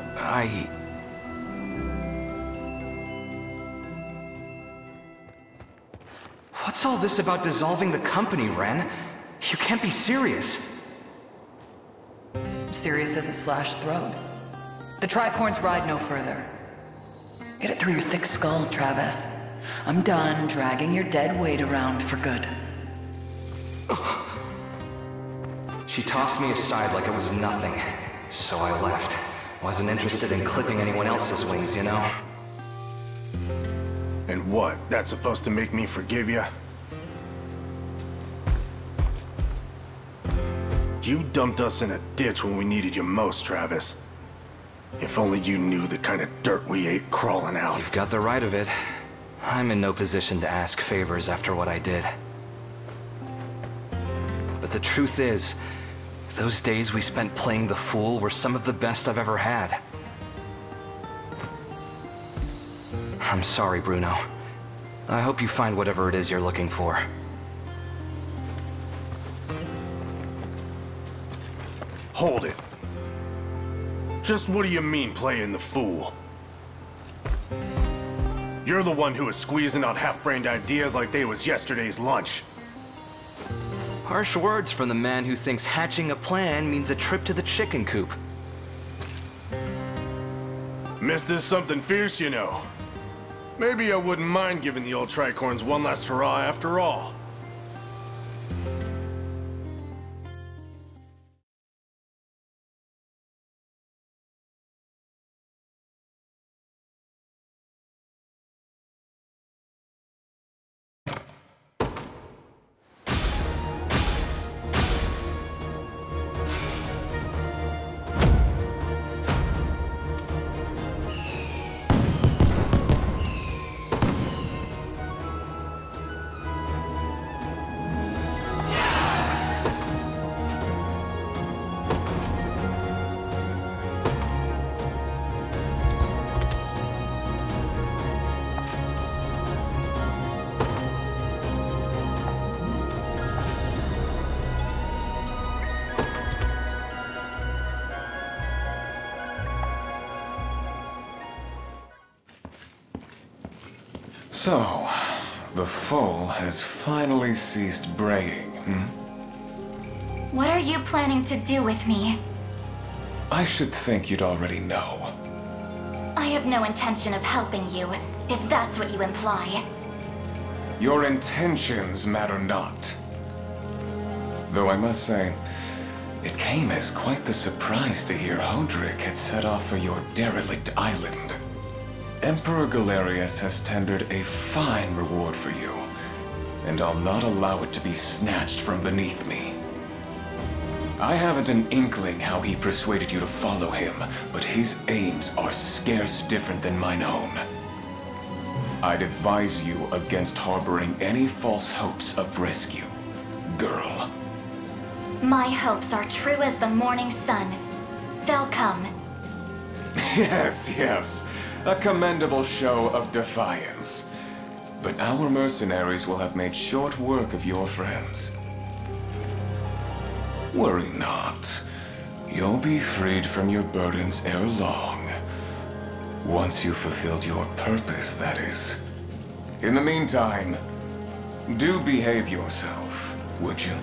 What's all this about dissolving the company, Ren? You can't be serious. Serious as a slashed throat. The tricorns ride no further. Get it through your thick skull, Travis. I'm done dragging your dead weight around for good. She tossed me aside like it was nothing, so I left. Wasn't interested in clipping anyone else's wings, you know? And what? That's supposed to make me forgive you? You dumped us in a ditch when we needed you most, Travis. If only you knew the kind of dirt we ate crawling out. You've got the right of it. I'm in no position to ask favors after what I did. But the truth is, those days we spent playing the fool were some of the best I've ever had. I'm sorry, Bruno. I hope you find whatever it is you're looking for. Hold it. Just what do you mean, playing the fool? You're the one who was squeezing out half-brained ideas like they was yesterday's lunch. Harsh words from the man who thinks hatching a plan means a trip to the chicken coop. Missed this something fierce, you know. Maybe I wouldn't mind giving the old tricorns one last hurrah after all. So, the foal has finally ceased braying, hmm? What are you planning to do with me? I should think you'd already know. I have no intention of helping you, if that's what you imply. Your intentions matter not. Though I must say, it came as quite the surprise to hear Hodrick had set off for your derelict island. Emperor Galerius has tendered a fine reward for you, and I'll not allow it to be snatched from beneath me. I haven't an inkling how he persuaded you to follow him, but his aims are scarce different than mine own. I'd advise you against harboring any false hopes of rescue, girl. My hopes are true as the morning sun. They'll come. Yes, yes. A commendable show of defiance. But our mercenaries will have made short work of your friends. Worry not. You'll be freed from your burdens ere long. Once you've fulfilled your purpose, that is. In the meantime, do behave yourself, would you?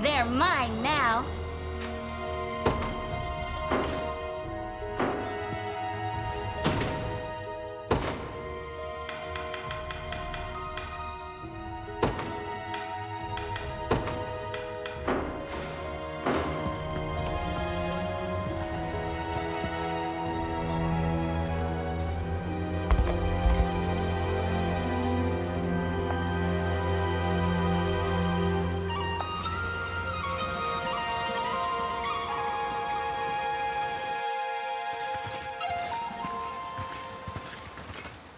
They're mine now.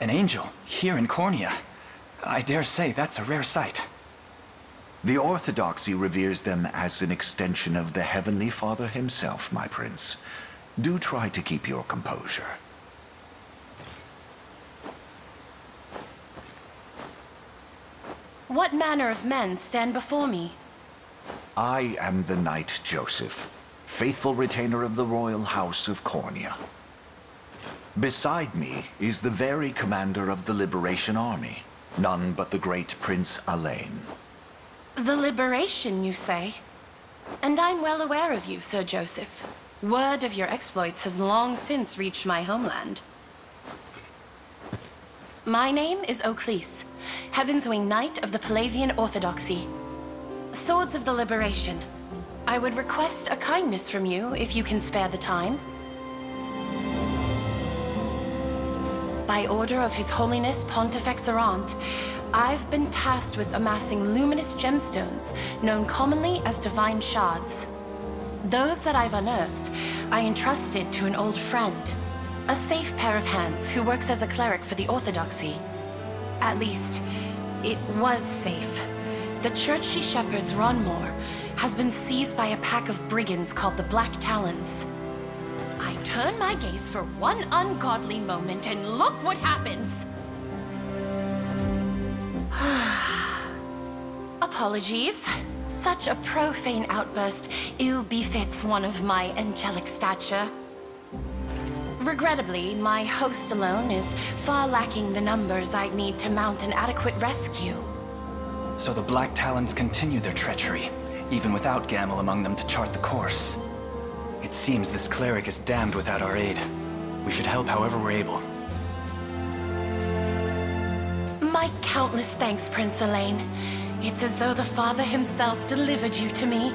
An angel, here in Cornea. I dare say that's a rare sight. The Orthodoxy reveres them as an extension of the Heavenly Father himself, my prince. Do try to keep your composure. What manner of men stand before me? I am the Knight Joseph, faithful retainer of the royal house of Cornea. Beside me is the very commander of the Liberation Army, none but the great Prince Alain. The Liberation, you say? And I'm well aware of you, Sir Joseph. Word of your exploits has long since reached my homeland. My name is Oclese, Heaven's Wing Knight of the Palavian Orthodoxy. Swords of the Liberation. I would request a kindness from you if you can spare the time. By order of His Holiness Pontifex Errant, I've been tasked with amassing luminous gemstones, known commonly as divine shards. Those that I've unearthed, I entrusted to an old friend, a safe pair of hands who works as a cleric for the Orthodoxy. At least, it was safe. The church she shepherds, Ronmore, has been seized by a pack of brigands called the Black Talons. I turn my gaze for one ungodly moment, and look what happens! Apologies. Such a profane outburst ill befits one of my angelic stature. Regrettably, my host alone is far lacking the numbers I'd need to mount an adequate rescue. So the Black Talons continue their treachery, even without Gamel among them to chart the course. It seems this cleric is damned without our aid. We should help however we're able. My countless thanks, Prince Alain. It's as though the Father himself delivered you to me.